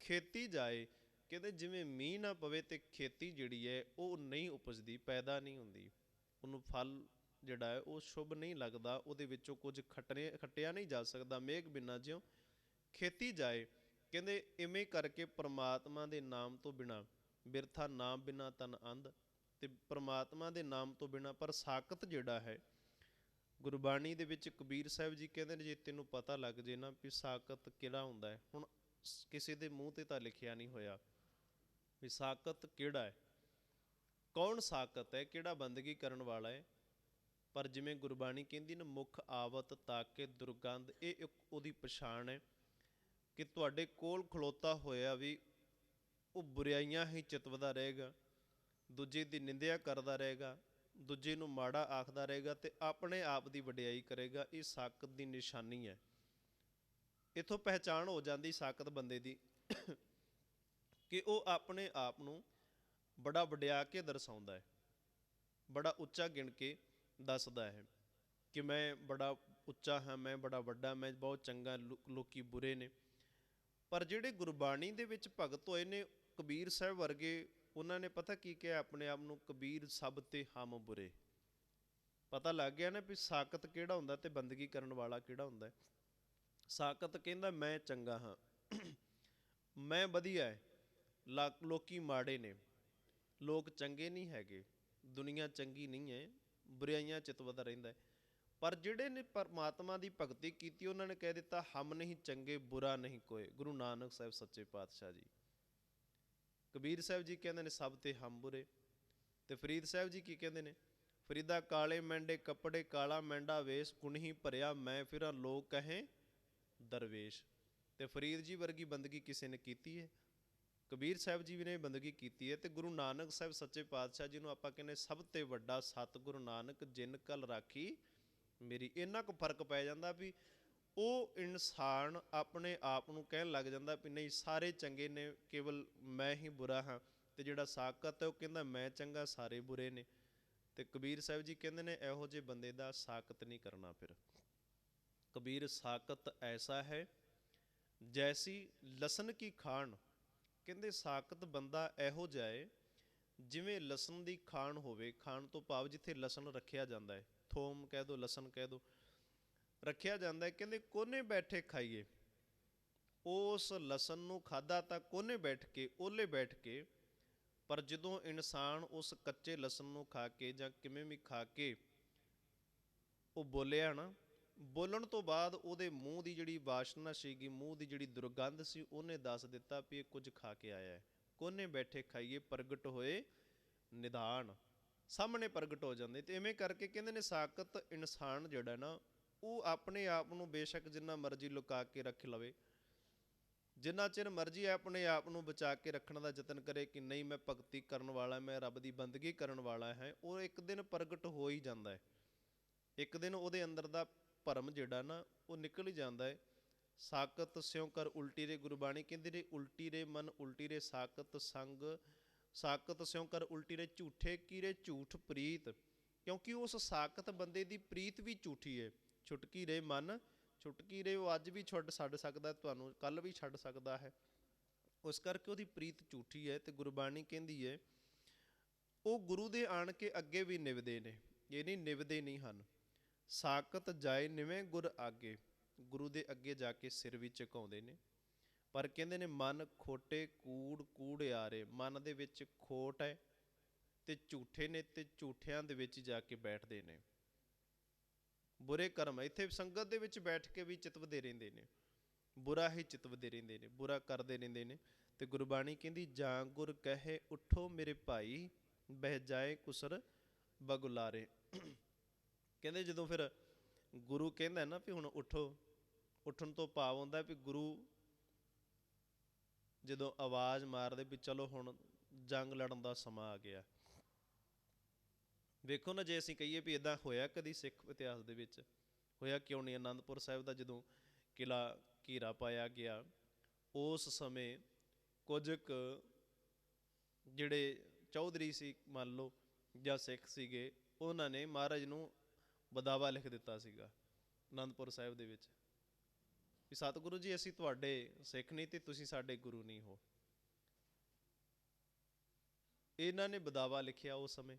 ਖੇਤੀ ਜਾਏ। ਕਹਿੰਦੇ ਜਿਵੇਂ ਮੀਂਹ ਨਾ ਪਵੇ ਤੇ ਖੇਤੀ ਜਿਹੜੀ ਹੈ ਉਹ ਨਹੀਂ ਉਪਜਦੀ, ਪੈਦਾ ਨਹੀਂ ਹੁੰਦੀ, ਉਹਨੂੰ ਫਲ ਜਿਹੜਾ ਹੈ ਉਹ ਸ਼ੁਭ ਨਹੀਂ ਲੱਗਦਾ, ਉਹਦੇ ਵਿੱਚੋਂ ਕੁਝ ਖੱਟਿਆ ਨਹੀਂ ਜਾ ਸਕਦਾ। ਮੇਘ ਬਿਨਾਂ ਜਿਉਂ ਖੇਤੀ ਜਾਏ, ਕਹਿੰਦੇ ਇਵੇਂ ਕਰਕੇ ਪ੍ਰਮਾਤਮਾ ਦੇ ਨਾਮ ਤੋਂ ਬਿਨਾਂ ਬਿਰਥਾ ਨਾਮ ਬਿਨਾਂ ਤਨ ਅੰਧ, ਤੇ ਪ੍ਰਮਾਤਮਾ ਦੇ ਨਾਮ ਤੋਂ ਬਿਨਾਂ ਪਰ ਸਾਕਤ ਜਿਹੜਾ ਹੈ, ਗੁਰਬਾਣੀ ਦੇ ਵਿੱਚ ਕਬੀਰ ਸਾਹਿਬ ਜੀ ਕਹਿੰਦੇ ਨੇ ਜੇ ਤੈਨੂੰ ਪਤਾ ਲੱਗ ਜੇ ਨਾ ਵੀ ਸਾਕਤ ਕਿਹੜਾ ਹੁੰਦਾ ਹੈ, ਹੁਣ ਕਿਸੇ ਦੇ ਮੂੰਹ ਤੇ ਤਾਂ ਲਿਖਿਆ ਨਹੀਂ ਹੋਇਆ ਵੀ ਸਾਕਤ ਕਿਹੜਾ ਹੈ, ਕੌਣ ਸਾਕਤ ਹੈ, ਕਿਹੜਾ ਬੰਦਗੀ ਕਰਨ ਵਾਲਾ ਹੈ, ਪਰ ਜਿਵੇਂ ਗੁਰਬਾਣੀ ਕਹਿੰਦੀ ਨਾ ਮੁਖ ਆਵਤ ਤਾਕੇ ਦੁਰਗੰਧ, ਇਹ ਇੱਕ ਉਹਦੀ ਪਛਾਣ ਹੈ ਕਿ ਤੁਹਾਡੇ ਕੋਲ ਖਲੋਤਾ ਹੋਇਆ ਵੀ ਉਹ ਬੁਰਾਈਆਂ ਹੀ ਚਿਤਵਦਾ ਰਹੇਗਾ, ਦੂਜੇ ਦੀ ਨਿੰਦਿਆ ਕਰਦਾ ਰਹੇਗਾ, ਦੂਜੇ ਨੂੰ ਮਾੜਾ ਆਖਦਾ ਰਹੇਗਾ ਤੇ ਆਪਣੇ ਆਪ ਦੀ ਵਡਿਆਈ ਕਰੇਗਾ। ਇਹ ਸਾਕਤ ਦੀ ਨਿਸ਼ਾਨੀ ਹੈ। ਇੱਥੋਂ ਪਹਿਚਾਣ ਹੋ ਜਾਂਦੀ ਸਾਕਤ ਬੰਦੇ ਦੀ ਕਿ ਉਹ ਆਪਣੇ ਆਪ ਨੂੰ ਬੜਾ ਵਡਿਆ ਕੇ ਦਰਸਾਉਂਦਾ ਹੈ, ਬੜਾ ਉੱਚਾ ਗਿਣ ਕੇ ਦੱਸਦਾ ਹੈ ਕਿ ਮੈਂ ਬੜਾ ਉੱਚਾ ਹਾਂ, ਮੈਂ ਬੜਾ ਵੱਡਾ, ਮੈਂ ਬਹੁਤ ਚੰਗਾ, ਲੋਕੀ ਬੁਰੇ ਨੇ। ਪਰ ਜਿਹੜੇ ਗੁਰਬਾਣੀ ਦੇ ਵਿੱਚ ਭਗਤ ਹੋਏ ਨੇ ਕਬੀਰ ਸਾਹਿਬ ਵਰਗੇ, ਉਹਨਾਂ ਨੇ ਪਤਾ ਕੀ ਕਿਹਾ ਆਪਣੇ ਆਪ ਨੂੰ, ਕਬੀਰ ਸਭ ਤੇ ਹਮ ਬੁਰੇ। ਪਤਾ ਲੱਗ ਗਿਆ ਨਾ ਵੀ ਸਾਕਤ ਕਿਹੜਾ ਹੁੰਦਾ ਤੇ ਬੰਦਗੀ ਕਰਨ ਵਾਲਾ ਕਿਹੜਾ ਹੁੰਦਾ। ਸਾਕਤ ਕਹਿੰਦਾ ਮੈਂ ਚੰਗਾ ਹਾਂ, ਮੈਂ ਵਧੀਆ ਹੈ, ਲੋਕੀ ਮਾੜੇ ਨੇ, ਲੋਕ ਚੰਗੇ ਨਹੀਂ ਹੈਗੇ, ਦੁਨੀਆ ਚੰਗੀ ਨਹੀਂ ਹੈ, ਬੁਰਾਈਆਂ ਚਿਤਵਦਾ ਰਹਿੰਦਾ ਹੈ। ਪਰ ਜਿਹੜੇ ਨੇ ਪਰਮਾਤਮਾ ਦੀ ਭਗਤੀ ਕੀਤੀ ਉਹਨਾਂ ਨੇ ਕਹਿ ਦਿੱਤਾ ਹਮ ਨਹੀਂ ਚੰਗੇ ਬੁਰਾ ਨਹੀਂ ਕੋਏ। ਗੁਰੂ ਨਾਨਕ ਸਾਹਿਬ ਸੱਚੇ ਪਾਤਸ਼ਾਹ ਜੀ, ਕਬੀਰ ਸਾਹਿਬ ਜੀ ਕਹਿੰਦੇ ਨੇ ਸਭ ਤੇ ਹਮ ਬੁਰੇ, ਤੇ ਫਰੀਦ ਸਾਹਿਬ ਜੀ ਕੀ ਕਹਿੰਦੇ ਨੇ, ਫਰੀਦਾ ਕਾਲੇ ਮਹਿੰਡੇ ਕੱਪੜੇ ਕਾਲਾ ਮਹਿੰਡਾ ਵੇਸ਼, ਕੁਣਹੀ ਭਰਿਆ ਮੈਂ ਫਿਰਾਂ ਲੋਕ ਕਹੇ ਦਰਵੇਸ਼। ਤੇ ਫਰੀਦ ਜੀ ਵਰਗੀ ਬੰਦਗੀ ਕਿਸੇ ਨੇ ਕੀਤੀ ਹੈ? ਕਬੀਰ ਸਾਹਿਬ ਜੀ ਵੀ ਨੇ ਬੰਦਗੀ ਕੀਤੀ ਹੈ। ਤੇ ਗੁਰੂ ਨਾਨਕ ਸਾਹਿਬ ਸੱਚੇ ਪਾਤਸ਼ਾਹ ਜੀ ਨੂੰ ਆਪਾਂ ਕਹਿੰਦੇ ਸਭ ਤੇ ਵੱਡਾ ਸਤਿਗੁਰੂ ਨਾਨਕ ਜਿਨ ਕਲ ਰਾਖੀ ਮੇਰੀ। ਇੰਨਾ ਕੁ ਫਰਕ ਪੈ ਜਾਂਦਾ ਵੀ ਉਹ ਇਨਸਾਨ ਆਪਣੇ ਆਪ ਨੂੰ ਕਹਿਣ ਲੱਗ ਜਾਂਦਾ ਵੀ ਨਹੀਂ ਸਾਰੇ ਚੰਗੇ ਨੇ, ਕੇਵਲ ਮੈਂ ਹੀ ਬੁਰਾ ਹਾਂ। ਤੇ ਜਿਹੜਾ ਸਾਕਤ ਹੈ ਉਹ ਕਹਿੰਦਾ ਮੈਂ ਚੰਗਾ, ਸਾਰੇ ਬੁਰੇ ਨੇ। ਤੇ ਕਬੀਰ ਸਾਹਿਬ ਜੀ ਕਹਿੰਦੇ ਨੇ ਇਹੋ ਜਿਹੇ ਬੰਦੇ ਦਾ ਸਾਕਤ ਨਹੀਂ ਕਰਨਾ। ਫਿਰ ਕਬੀਰ ਸਾਕਤ ਐਸਾ ਹੈ ਜੈਸੀ ਲਸਣ ਕੀ ਖਾਣ, ਕਹਿੰਦੇ ਸਾਕਤ ਬੰਦਾ ਇਹੋ ਜਿਹਾ ਹੈ ਜਿਵੇਂ ਲਸਣ ਦੀ ਖਾਣ ਹੋਵੇ। ਖਾਣ ਤੋਂ ਭਾਵ ਜਿੱਥੇ ਲਸਣ ਰੱਖਿਆ ਜਾਂਦਾ ਹੈ, ਥੋਮ ਕਹਿ ਦਿਓ, ਲਸਣ ਕਹਿ ਦਿਓ, ਰੱਖਿਆ ਜਾਂਦਾ ਹੈ। ਕਹਿੰਦੇ ਕੋਨੇ ਬੈਠੇ ਖਾਈਏ, ਉਸ ਲਸਣ ਨੂੰ ਖਾਧਾ ਤਾਂ ਕੋਨੇ ਬੈਠ ਕੇ, ਓਲੇ ਬੈਠ ਕੇ, ਪਰ ਜਦੋਂ ਇਨਸਾਨ ਉਸ ਕੱਚੇ ਲਸਣ ਨੂੰ ਖਾ ਕੇ ਜਾਂ ਕਿਵੇਂ ਵੀ ਖਾ ਕੇ ਉਹ ਬੋਲਿਆ ਨਾ, ਬੋਲਣ ਤੋਂ ਬਾਅਦ ਉਹਦੇ ਮੂੰਹ ਦੀ ਜਿਹੜੀ ਵਾਸ਼ਨਾ ਸੀਗੀ, ਮੂੰਹ ਦੀ ਜਿਹੜੀ ਦੁਰਗੰਧ ਸੀ, ਉਹਨੇ ਦੱਸ ਦਿੱਤਾ ਵੀ ਇਹ ਕੁਝ ਖਾ ਕੇ ਆਇਆ ਹੈ। ਕੋਨੇ ਬੈਠੇ ਖਾਈਏ ਪ੍ਰਗਟ ਹੋਏ ਨਿਧਾਨ, ਸਾਹਮਣੇ ਪ੍ਰਗਟ ਹੋ ਜਾਂਦੇ। ਤੇ ਇਵੇਂ ਕਰਕੇ ਕਹਿੰਦੇ ਨੇ ਸਾਕਤ ਇਨਸਾਨ ਜਿਹੜਾ ਨਾ ਉਹ ਆਪਣੇ ਆਪ ਨੂੰ ਬੇਸ਼ੱਕ ਜਿੰਨਾ ਮਰਜ਼ੀ ਲੁਕਾ ਕੇ ਰੱਖ ਲਵੇ, ਜਿੰਨਾ ਚਿਰ ਮਰਜ਼ੀ ਆਪਣੇ ਆਪ ਨੂੰ ਬਚਾ ਕੇ ਰੱਖਣ ਦਾ ਯਤਨ ਕਰੇ ਕਿ ਨਹੀਂ ਮੈਂ ਭਗਤੀ ਕਰਨ ਵਾਲਾ, ਮੈਂ ਰੱਬ ਦੀ ਬੰਦਗੀ ਕਰਨ ਵਾਲਾ ਹੈ, ਉਹ ਇੱਕ ਦਿਨ ਪ੍ਰਗਟ ਹੋ ਹੀ ਜਾਂਦਾ ਹੈ। ਇੱਕ ਦਿਨ ਉਹਦੇ ਅੰਦਰ ਦਾ ਭਰਮ ਜਿਹੜਾ ਨਾ ਉਹ ਨਿਕਲ ਹੀ ਜਾਂਦਾ ਹੈ। ਸਾਕਤ ਸਿਉ ਕਰ ਉਲਟੀ ਰੇ, ਗੁਰਬਾਣੀ ਕਹਿੰਦੀ ਰੇ ਉਲਟੀ ਰੇ ਮਨ ਉਲਟੀ ਰੇ ਸਾਕਤ ਸੰਗ, ਸਾਕਤ ਸਿਉ ਕਰ ਉਲਟੀ ਰੇ ਝੂਠੇ ਕੀ ਰੇ ਝੂਠ ਪ੍ਰੀਤ। ਕਿਉਂਕਿ ਉਸ ਸਾਕਤ ਬੰਦੇ ਦੀ ਪ੍ਰੀਤ ਵੀ ਝੂਠੀ ਹੈ। ਛੁਟਕੀ ਰੇ ਮਨ, ਛੁਟਕੀ ਰੇ ਉਹ ਅੱਜ ਵੀ ਛੱਡ ਸਕਦਾ, ਤੁਹਾਨੂੰ ਕੱਲ੍ਹ ਵੀ ਛੱਡ ਸਕਦਾ ਹੈ, ਉਸ ਕਰਕੇ ਉਹਦੀ ਪ੍ਰੀਤ ਝੂਠੀ ਹੈ। ਤੇ ਗੁਰਬਾਣੀ ਕਹਿੰਦੀ ਹੈ ਉਹ ਗੁਰੂ ਦੇ ਆਣ ਕੇ ਅੱਗੇ ਵੀ ਨਿਭਦੇ ਨੇ, ਇਹ ਨਹੀਂ ਨਿਭਦੇ ਨਹੀਂ ਹਨ। ਸਾਕਤ ਜਾਏ ਨਿਵੇਂ ਗੁਰ ਆਗੇ, ਗੁਰੂ ਦੇ ਅੱਗੇ ਜਾ ਕੇ ਸਿਰ ਵੀ ਝੁਕਾਉਂਦੇ ਨੇ। ਪਰ ਕਹਿੰਦੇ ਨੇ ਮਨ ਖੋਟੇ ਕੂੜ ਕੂੜਿਆਰੇ, ਮਨ ਦੇ ਵਿੱਚ ਖੋਟ ਹੈ ਤੇ ਝੂਠੇ ਨੇ, ਤੇ ਝੂਠਿਆਂ ਦੇ ਵਿੱਚ ਜਾ ਕੇ ਬੈਠਦੇ ਨੇ। ਬੁਰੇ ਕਰਮ ਇੱਥੇ ਸੰਗਤ ਦੇ ਵਿੱਚ ਬੈਠ ਕੇ ਵੀ ਚਿਤਵਦੇ ਰਹਿੰਦੇ ਨੇ, ਬੁਰਾ ਹੀ ਚਿਤਵਦੇ ਰਹਿੰਦੇ ਨੇ, ਬੁਰਾ ਕਰਦੇ ਰਹਿੰਦੇ ਨੇ। ਤੇ ਗੁਰਬਾਣੀ ਕਹਿੰਦੀ ਜਾਂ ਗੁਰ ਕਹੇ ਉੱਠੋ ਮੇਰੇ ਭਾਈ, ਬਹਿ ਜਾਏ ਕੁਸਰ ਬਗੁਲਾਰੇ। ਕਹਿੰਦੇ ਜਦੋਂ ਫਿਰ ਗੁਰੂ ਕਹਿੰਦਾ ਨਾ ਵੀ ਹੁਣ ਉੱਠੋ, ਉੱਠਣ ਤੋਂ ਭਾਵ ਹੁੰਦਾ ਵੀ ਗੁਰੂ ਜਦੋਂ ਆਵਾਜ਼ ਮਾਰਦੇ ਵੀ ਚਲੋ ਹੁਣ ਜੰਗ ਲੜਨ ਦਾ ਸਮਾਂ ਆ ਗਿਆ। ਵੇਖੋ ਨਾ, ਜੇ ਅਸੀਂ ਕਹੀਏ ਵੀ ਇੱਦਾਂ ਹੋਇਆ ਕਦੀ ਸਿੱਖ ਇਤਿਹਾਸ ਦੇ ਵਿੱਚ? ਹੋਇਆ ਕਿਉਂ ਨਹੀਂ? ਅਨੰਦਪੁਰ ਸਾਹਿਬ ਦਾ ਜਦੋਂ ਕਿਲ੍ਹਾ ਘੇਰਾ ਪਾਇਆ ਗਿਆ, ਉਸ ਸਮੇਂ ਕੁਝ ਕੁ ਜਿਹੜੇ ਚੌਧਰੀ ਸੀ ਮੰਨ ਲਓ ਜਾਂ ਸਿੱਖ ਸੀਗੇ, ਉਹਨਾਂ ਨੇ ਮਹਾਰਾਜ ਨੂੰ ਬਦਾਵਾ ਲਿਖ ਦਿੱਤਾ ਸੀਗਾ ਅਨੰਦਪੁਰ ਸਾਹਿਬ ਦੇ ਵਿੱਚ ਵੀ ਸਤਿਗੁਰੂ ਜੀ ਅਸੀਂ ਤੁਹਾਡੇ ਸਿੱਖ ਨਹੀਂ ਤੇ ਤੁਸੀਂ ਸਾਡੇ ਗੁਰੂ ਨਹੀਂ ਹੋ। ਇਹਨਾਂ ਨੇ ਬਦਾਵਾ ਲਿਖਿਆ ਉਸ ਸਮੇਂ,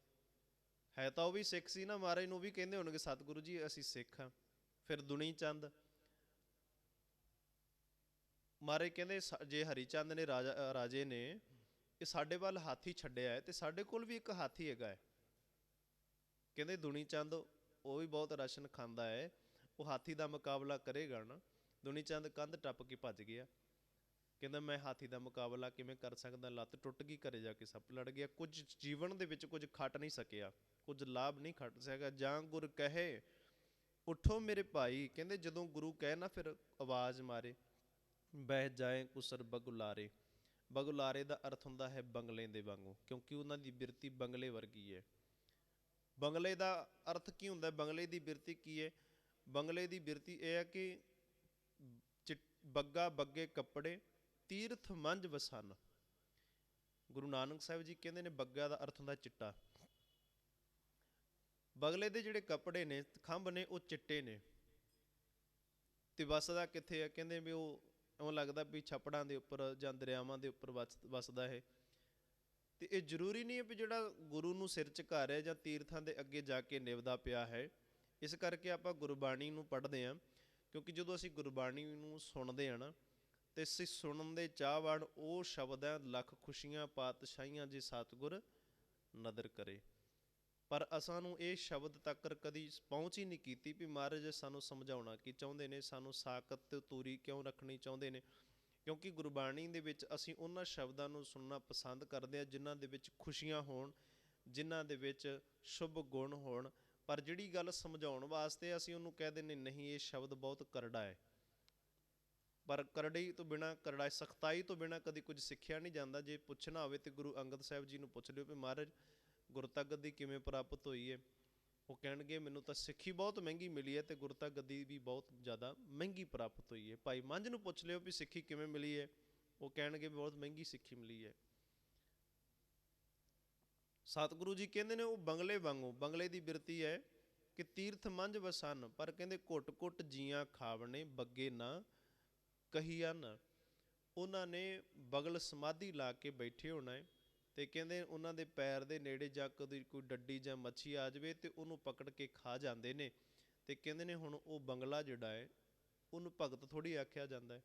ਹੈ ਤਾਂ ਉਹ ਵੀ ਸਿੱਖ ਸੀ ਨਾ, ਮਹਾਰਾਜ ਨੂੰ ਵੀ ਕਹਿੰਦੇ ਹੋਣਗੇ ਸਤਿਗੁਰੂ ਜੀ ਅਸੀਂ ਸਿੱਖ ਹਾਂ। ਫਿਰ ਦੁਨੀ ਚੰਦ ਮਹਾਰਾਜ ਕਹਿੰਦੇ ਜੇ ਹਰੀ ਚੰਦ ਨੇ ਰਾਜੇ ਨੇ ਇਹ ਸਾਡੇ ਵੱਲ ਹਾਥੀ ਛੱਡਿਆ ਹੈ ਤੇ ਸਾਡੇ ਕੋਲ ਵੀ ਇੱਕ ਹਾਥੀ ਹੈਗਾ ਹੈ। ਕਹਿੰਦੇ ਦੁਨੀ ਚੰਦ ਉਹ ਵੀ ਬਹੁਤ ਰਾਸ਼ਨ ਖਾਂਦਾ ਹੈ, ਉਹ ਹਾਥੀ ਦਾ ਮੁਕਾਬਲਾ ਕਰੇਗਾ ਨਾ। ਦੁਨੀ ਚੰਦ ਕੰਧ ਟੱਪ ਕੇ ਭੱਜ ਗਿਆ। ਕਹਿੰਦਾ ਮੈਂ ਹਾਥੀ ਦਾ ਮੁਕਾਬਲਾ ਕਿਵੇਂ ਕਰ ਸਕਦਾ, ਲੱਤ ਟੁੱਟ ਗਈ, ਘਰੇ ਜਾ ਕੇ ਸੱਪ ਲੜ ਗਿਆ। ਕੁਝ ਜੀਵਨ ਦੇ ਵਿੱਚ ਕੁਝ ਖੱਟ ਨਹੀਂ ਸਕਿਆ, ਕੁਝ ਲਾਭ ਨਹੀਂ ਖੱਟ ਸਕਿਆ। ਜਾਂ ਗੁਰ ਕਹੇ ਉੱਠੋ ਮੇਰੇ ਭਾਈ, ਕਹਿੰਦੇ ਜਦੋਂ ਗੁਰੂ ਕਹੇ ਨਾ ਫਿਰ ਆਵਾਜ਼ ਮਾਰੇ, ਬਹਿ ਜਾਏ ਕੁਸਰ ਬਗੁਲਾਰੇ। ਬਗੁਲਾਰੇ ਦਾ ਅਰਥ ਹੁੰਦਾ ਹੈ ਬੰਗਲੇ ਦੇ ਵਾਂਗੂ, ਕਿਉਂਕਿ ਉਹਨਾਂ ਦੀ ਬਿਰਤੀ ਬੰਗਲੇ ਵਰਗੀ ਹੈ। ਬੰਗਲੇ ਦਾ ਅਰਥ ਕੀ ਹੁੰਦਾ? ਬੰਗਲੇ ਦੀ ਬਿਰਤੀ ਕੀ ਹੈ? ਬੰਗਲੇ ਦੀ ਬਿਰਤੀ ਇਹ ਹੈ ਕਿ ਬੱਗਾ ਬੱਗੇ ਕੱਪੜੇ ਤੀਰਥ ਮੰਝ ਵਸਨ। ਗੁਰੂ ਨਾਨਕ ਸਾਹਿਬ ਜੀ ਕਹਿੰਦੇ ਨੇ ਬੱਗਾ ਦਾ ਅਰਥ ਹੁੰਦਾ ਚਿੱਟਾ। ਬਗਲੇ ਦੇ ਜਿਹੜੇ ਕੱਪੜੇ ਨੇ, ਖੰਭ ਨੇ, ਉਹ ਚਿੱਟੇ ਨੇ। ਤੇ ਵਸਦਾ ਕਿੱਥੇ ਹੈ? ਕਹਿੰਦੇ ਵੀ ਉਹ ਇਉਂ ਲੱਗਦਾ ਵੀ ਛੱਪੜਾਂ ਦੇ ਉੱਪਰ ਜਾਂ ਦਰਿਆਵਾਂ ਦੇ ਉੱਪਰ ਵਸਦਾ ਹੈ। ਤੇ ਇਹ ਜ਼ਰੂਰੀ ਨਹੀਂ ਹੈ ਵੀ ਜਿਹੜਾ ਗੁਰੂ ਨੂੰ ਸਿਰ ਝੁਕਾ ਰਿਹਾ ਜਾਂ ਤੀਰਥਾਂ ਦੇ ਅੱਗੇ ਜਾ ਕੇ ਨਿਭਦਾ ਪਿਆ ਹੈ। ਇਸ ਕਰਕੇ ਆਪਾਂ ਗੁਰਬਾਣੀ ਨੂੰ ਪੜ੍ਹਦੇ ਹਾਂ, ਕਿਉਂਕਿ ਜਦੋਂ ਅਸੀਂ ਗੁਰਬਾਣੀ ਨੂੰ ਸੁਣਦੇ ਹਾਂ ਨਾ, ਤੇ ਅਸੀਂ ਸੁਣਨ ਦੇ ਚਾਹਵਾਨ ਉਹ ਸ਼ਬਦ ਹੈ, ਲੱਖ ਖੁਸ਼ੀਆਂ ਪਾਤਸ਼ਾਹੀਆਂ ਜੇ ਸਤਿਗੁਰ ਨਦਰ ਕਰੇ। ਪਰ ਅਸਾਂ ਨੂੰ ਇਹ ਸ਼ਬਦ ਤੱਕ ਕਦੀ ਪਹੁੰਚ ਹੀ ਨਹੀਂ ਕੀਤੀ ਵੀ ਮਹਾਰਾਜ ਸਾਨੂੰ ਸਮਝਾਉਣਾ ਕੀ ਚਾਹੁੰਦੇ ਨੇ, ਸਾਨੂੰ ਸਾਕਤ ਤੇ ਤੂਰੀ ਕਿਉਂ ਰੱਖਣੀ ਚਾਹੁੰਦੇ ਨੇ। ਕਿਉਂਕਿ ਗੁਰਬਾਣੀ ਦੇ ਵਿੱਚ ਅਸੀਂ ਉਹਨਾਂ ਸ਼ਬਦਾਂ ਨੂੰ ਸੁਣਨਾ ਪਸੰਦ ਕਰਦੇ ਹਾਂ ਜਿਨ੍ਹਾਂ ਦੇ ਵਿੱਚ ਖੁਸ਼ੀਆਂ ਹੋਣ, ਜਿਨ੍ਹਾਂ ਦੇ ਵਿੱਚ ਸ਼ੁਭ ਗੁਣ ਹੋਣ। ਪਰ ਜਿਹੜੀ ਗੱਲ ਸਮਝਾਉਣ ਵਾਸਤੇ ਅਸੀਂ ਉਹਨੂੰ ਕਹਿ ਦਿੰਦੇ ਨਹੀਂ ਇਹ ਸ਼ਬਦ ਬਹੁਤ ਕਰੜਾ ਹੈ। ਪਰ ਕਰੜੀ ਤੋਂ ਬਿਨਾਂ, ਕਰੜਾ ਸਖਤਾਈ ਤੋਂ ਬਿਨਾਂ ਕਦੀ ਕੁਝ ਸਿੱਖਿਆ ਨਹੀਂ ਜਾਂਦਾ। ਜੇ ਪੁੱਛਣਾ ਹੋਵੇ ਤਾਂ ਗੁਰੂ ਅੰਗਦ ਸਾਹਿਬ ਜੀ ਨੂੰ ਪੁੱਛ ਲਿਓ ਵੀ ਮਹਾਰਾਜ ਗੁਰਤਾ ਗੱਦੀ ਕਿਵੇਂ ਪ੍ਰਾਪਤ ਹੋਈ ਹੈ। ਉਹ ਕਹਿਣਗੇ ਮੈਨੂੰ ਤਾਂ ਸਿੱਖੀ ਬਹੁਤ ਮਹਿੰਗੀ ਮਿਲੀ ਹੈ ਤੇ ਗੁਰਤਾ ਗੱਦੀ ਵੀ ਬਹੁਤ ਜ਼ਿਆਦਾ ਮਹਿੰਗੀ ਪ੍ਰਾਪਤ ਹੋਈ ਹੈ। ਭਾਈ ਮੰਝ ਨੂੰ ਪੁੱਛ ਲਿਓ ਵੀ ਸਿੱਖੀ ਕਿਵੇਂ ਮਿਲੀ ਹੈ, ਉਹ ਕਹਿਣਗੇ ਬਹੁਤ ਮਹਿੰਗੀ ਸਿੱਖੀ ਮਿਲੀ ਹੈ। ਸਤਿਗੁਰੂ ਜੀ ਕਹਿੰਦੇ ਨੇ ਉਹ ਬੰਗਲੇ ਵਾਂਗੂ, ਬੰਗਲੇ ਦੀ ਬਿਰਤੀ ਹੈ ਕਿ ਤੀਰਥ ਮੰਝ ਵਸਨ, ਪਰ ਕਹਿੰਦੇ ਘੁੱਟ ਘੁੱਟ ਜੀਆਂ ਖਾਵਣੇ ਬੱਗੇ ਨਾ ਕਹੀਆ ਨਾ। ਉਹਨਾਂ ਨੇ ਬਗਲ ਸਮਾਧੀ ਲਾ ਕੇ ਬੈਠੇ ਹੋਣਾ ਹੈ ਤੇ ਕਹਿੰਦੇ ਉਹਨਾਂ ਦੇ ਪੈਰ ਦੇ ਨੇੜੇ ਜਾਂ ਕਦੇ ਕੋਈ ਡੱਡੀ ਜਾਂ ਮੱਛੀ ਆ ਜਾਵੇ ਤੇ ਉਹਨੂੰ ਪਕੜ ਕੇ ਖਾ ਜਾਂਦੇ ਨੇ। ਤੇ ਕਹਿੰਦੇ ਨੇ ਹੁਣ ਉਹ ਬੰਗਲਾ ਜਿਹੜਾ ਹੈ ਉਹਨੂੰ ਭਗਤ ਥੋੜ੍ਹੀ ਆਖਿਆ ਜਾਂਦਾ ਹੈ।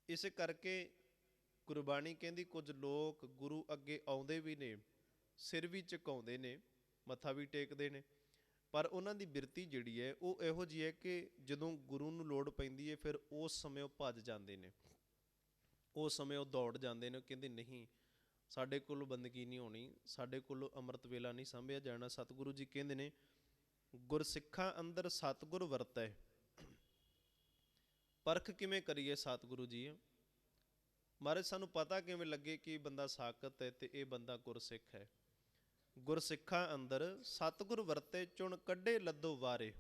ਇਸੇ ਕਰਕੇ ਗੁਰਬਾਣੀ ਕਹਿੰਦੀ ਕੁਝ ਲੋਕ ਗੁਰੂ ਅੱਗੇ ਆਉਂਦੇ ਵੀ ਨੇ, ਸਿਰ ਵੀ ਝੁਕਾਉਂਦੇ ਨੇ, ਮੱਥਾ ਵੀ ਟੇਕਦੇ ਨੇ, ਪਰ ਉਹਨਾਂ ਦੀ ਬਿਰਤੀ ਜਿਹੜੀ ਹੈ ਉਹ ਇਹੋ ਜਿਹੀ ਹੈ ਕਿ ਜਦੋਂ ਗੁਰੂ ਨੂੰ ਲੋੜ ਪੈਂਦੀ ਹੈ ਫਿਰ ਉਸ ਸਮੇਂ ਉਹ ਭੱਜ ਜਾਂਦੇ ਨੇ, ਉਸ ਸਮੇਂ ਉਹ ਦੌੜ ਜਾਂਦੇ ਨੇ। ਕਹਿੰਦੇ ਨਹੀਂ ਸਾਡੇ ਕੋਲੋਂ ਬੰਦਗੀ ਨਹੀਂ ਹੋਣੀ, ਸਾਡੇ ਕੋਲੋਂ ਅੰਮ੍ਰਿਤ ਵੇਲਾ ਨਹੀਂ ਸਾਂਭਿਆ ਜਾਣਾ। ਸਤਿਗੁਰੂ ਜੀ ਕਹਿੰਦੇ ਨੇ ਗੁਰਸਿੱਖਾਂ ਅੰਦਰ ਸਤਿਗੁਰ ਵਰਤੈ। ਪਰਖ ਕਿਵੇਂ ਕਰੀਏ ਸਤਿਗੁਰੂ ਜੀ? ਮਹਾਰਾਜ ਸਾਨੂੰ ਪਤਾ ਕਿਵੇਂ ਲੱਗੇ ਕਿ ਇਹ ਬੰਦਾ ਸਾਕਤ ਹੈ ਤੇ ਇਹ ਬੰਦਾ ਗੁਰਸਿੱਖ ਹੈ? ਗੁਰਸਿੱਖਾਂ ਅੰਦਰ ਸਤਿਗੁਰ ਵਰਤੇ ਚੁਣ ਕੱਢੇ ਲੱਦੋ ਵਾਰੇ।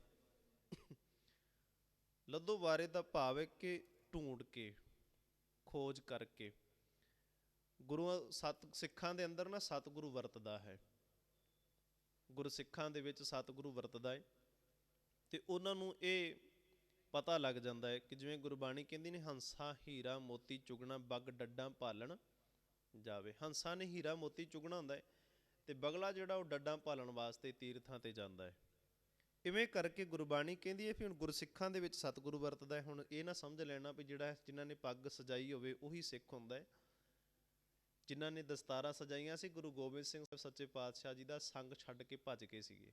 ਲੱਦੋ ਵਾਰੇ ਦਾ ਭਾਵ ਹੈ ਕਿ ਢੂੰਡ ਕੇ, ਖੋਜ ਕਰਕੇ। ਸਿੱਖਾਂ ਦੇ ਅੰਦਰ ਨਾ ਸਤਿਗੁਰੂ ਵਰਤਦਾ ਹੈ, ਗੁਰਸਿੱਖਾਂ ਦੇ ਵਿੱਚ ਸਤਿਗੁਰੂ ਵਰਤਦਾ ਹੈ ਤੇ ਉਹਨਾਂ ਨੂੰ ਇਹ ਪਤਾ ਲੱਗ ਜਾਂਦਾ ਹੈ ਕਿ ਜਿਵੇਂ ਗੁਰਬਾਣੀ ਕਹਿੰਦੀ ਨੇ ਹੰਸਾ ਹੀਰਾ ਮੋਤੀ ਚੁਗਣਾ ਬੱਗ ਡੱਡਾਂ ਭਾਲਣ ਜਾਵੇ। ਹੰਸਾਂ ਨੇ ਹੀਰਾ ਮੋਤੀ ਚੁਗਣਾ ਹੁੰਦਾ ਹੈ ਤੇ ਬਗਲਾ ਜਿਹੜਾ ਉਹ ਡੱਡਾਂ ਭਾਲਣ ਵਾਸਤੇ ਤੀਰਥਾਂ ਤੇ ਜਾਂਦਾ ਹੈ। ਇਵੇਂ ਕਰਕੇ ਗੁਰਬਾਣੀ ਕਹਿੰਦੀ ਹੈ ਵੀ ਹੁਣ ਗੁਰਸਿੱਖਾਂ ਦੇ ਵਿੱਚ ਸਤਿਗੁਰੂ ਵਰਤਦਾ ਹੈ। ਹੁਣ ਇਹ ਨਾ ਸਮਝ ਲੈਣਾ ਵੀ ਜਿਨ੍ਹਾਂ ਨੇ ਪੱਗ ਸਜਾਈ ਹੋਵੇ ਉਹੀ ਸਿੱਖ ਹੁੰਦਾ ਹੈ। ਜਿਨ੍ਹਾਂ ਨੇ ਦਸਤਾਰਾਂ ਸਜਾਈਆਂ ਸੀ ਗੁਰੂ ਗੋਬਿੰਦ ਸਿੰਘ ਸੱਚੇ ਪਾਤਸ਼ਾਹ ਜੀ ਦਾ ਸੰਗ ਛੱਡ ਕੇ ਭੱਜ ਗਏ ਸੀਗੇ।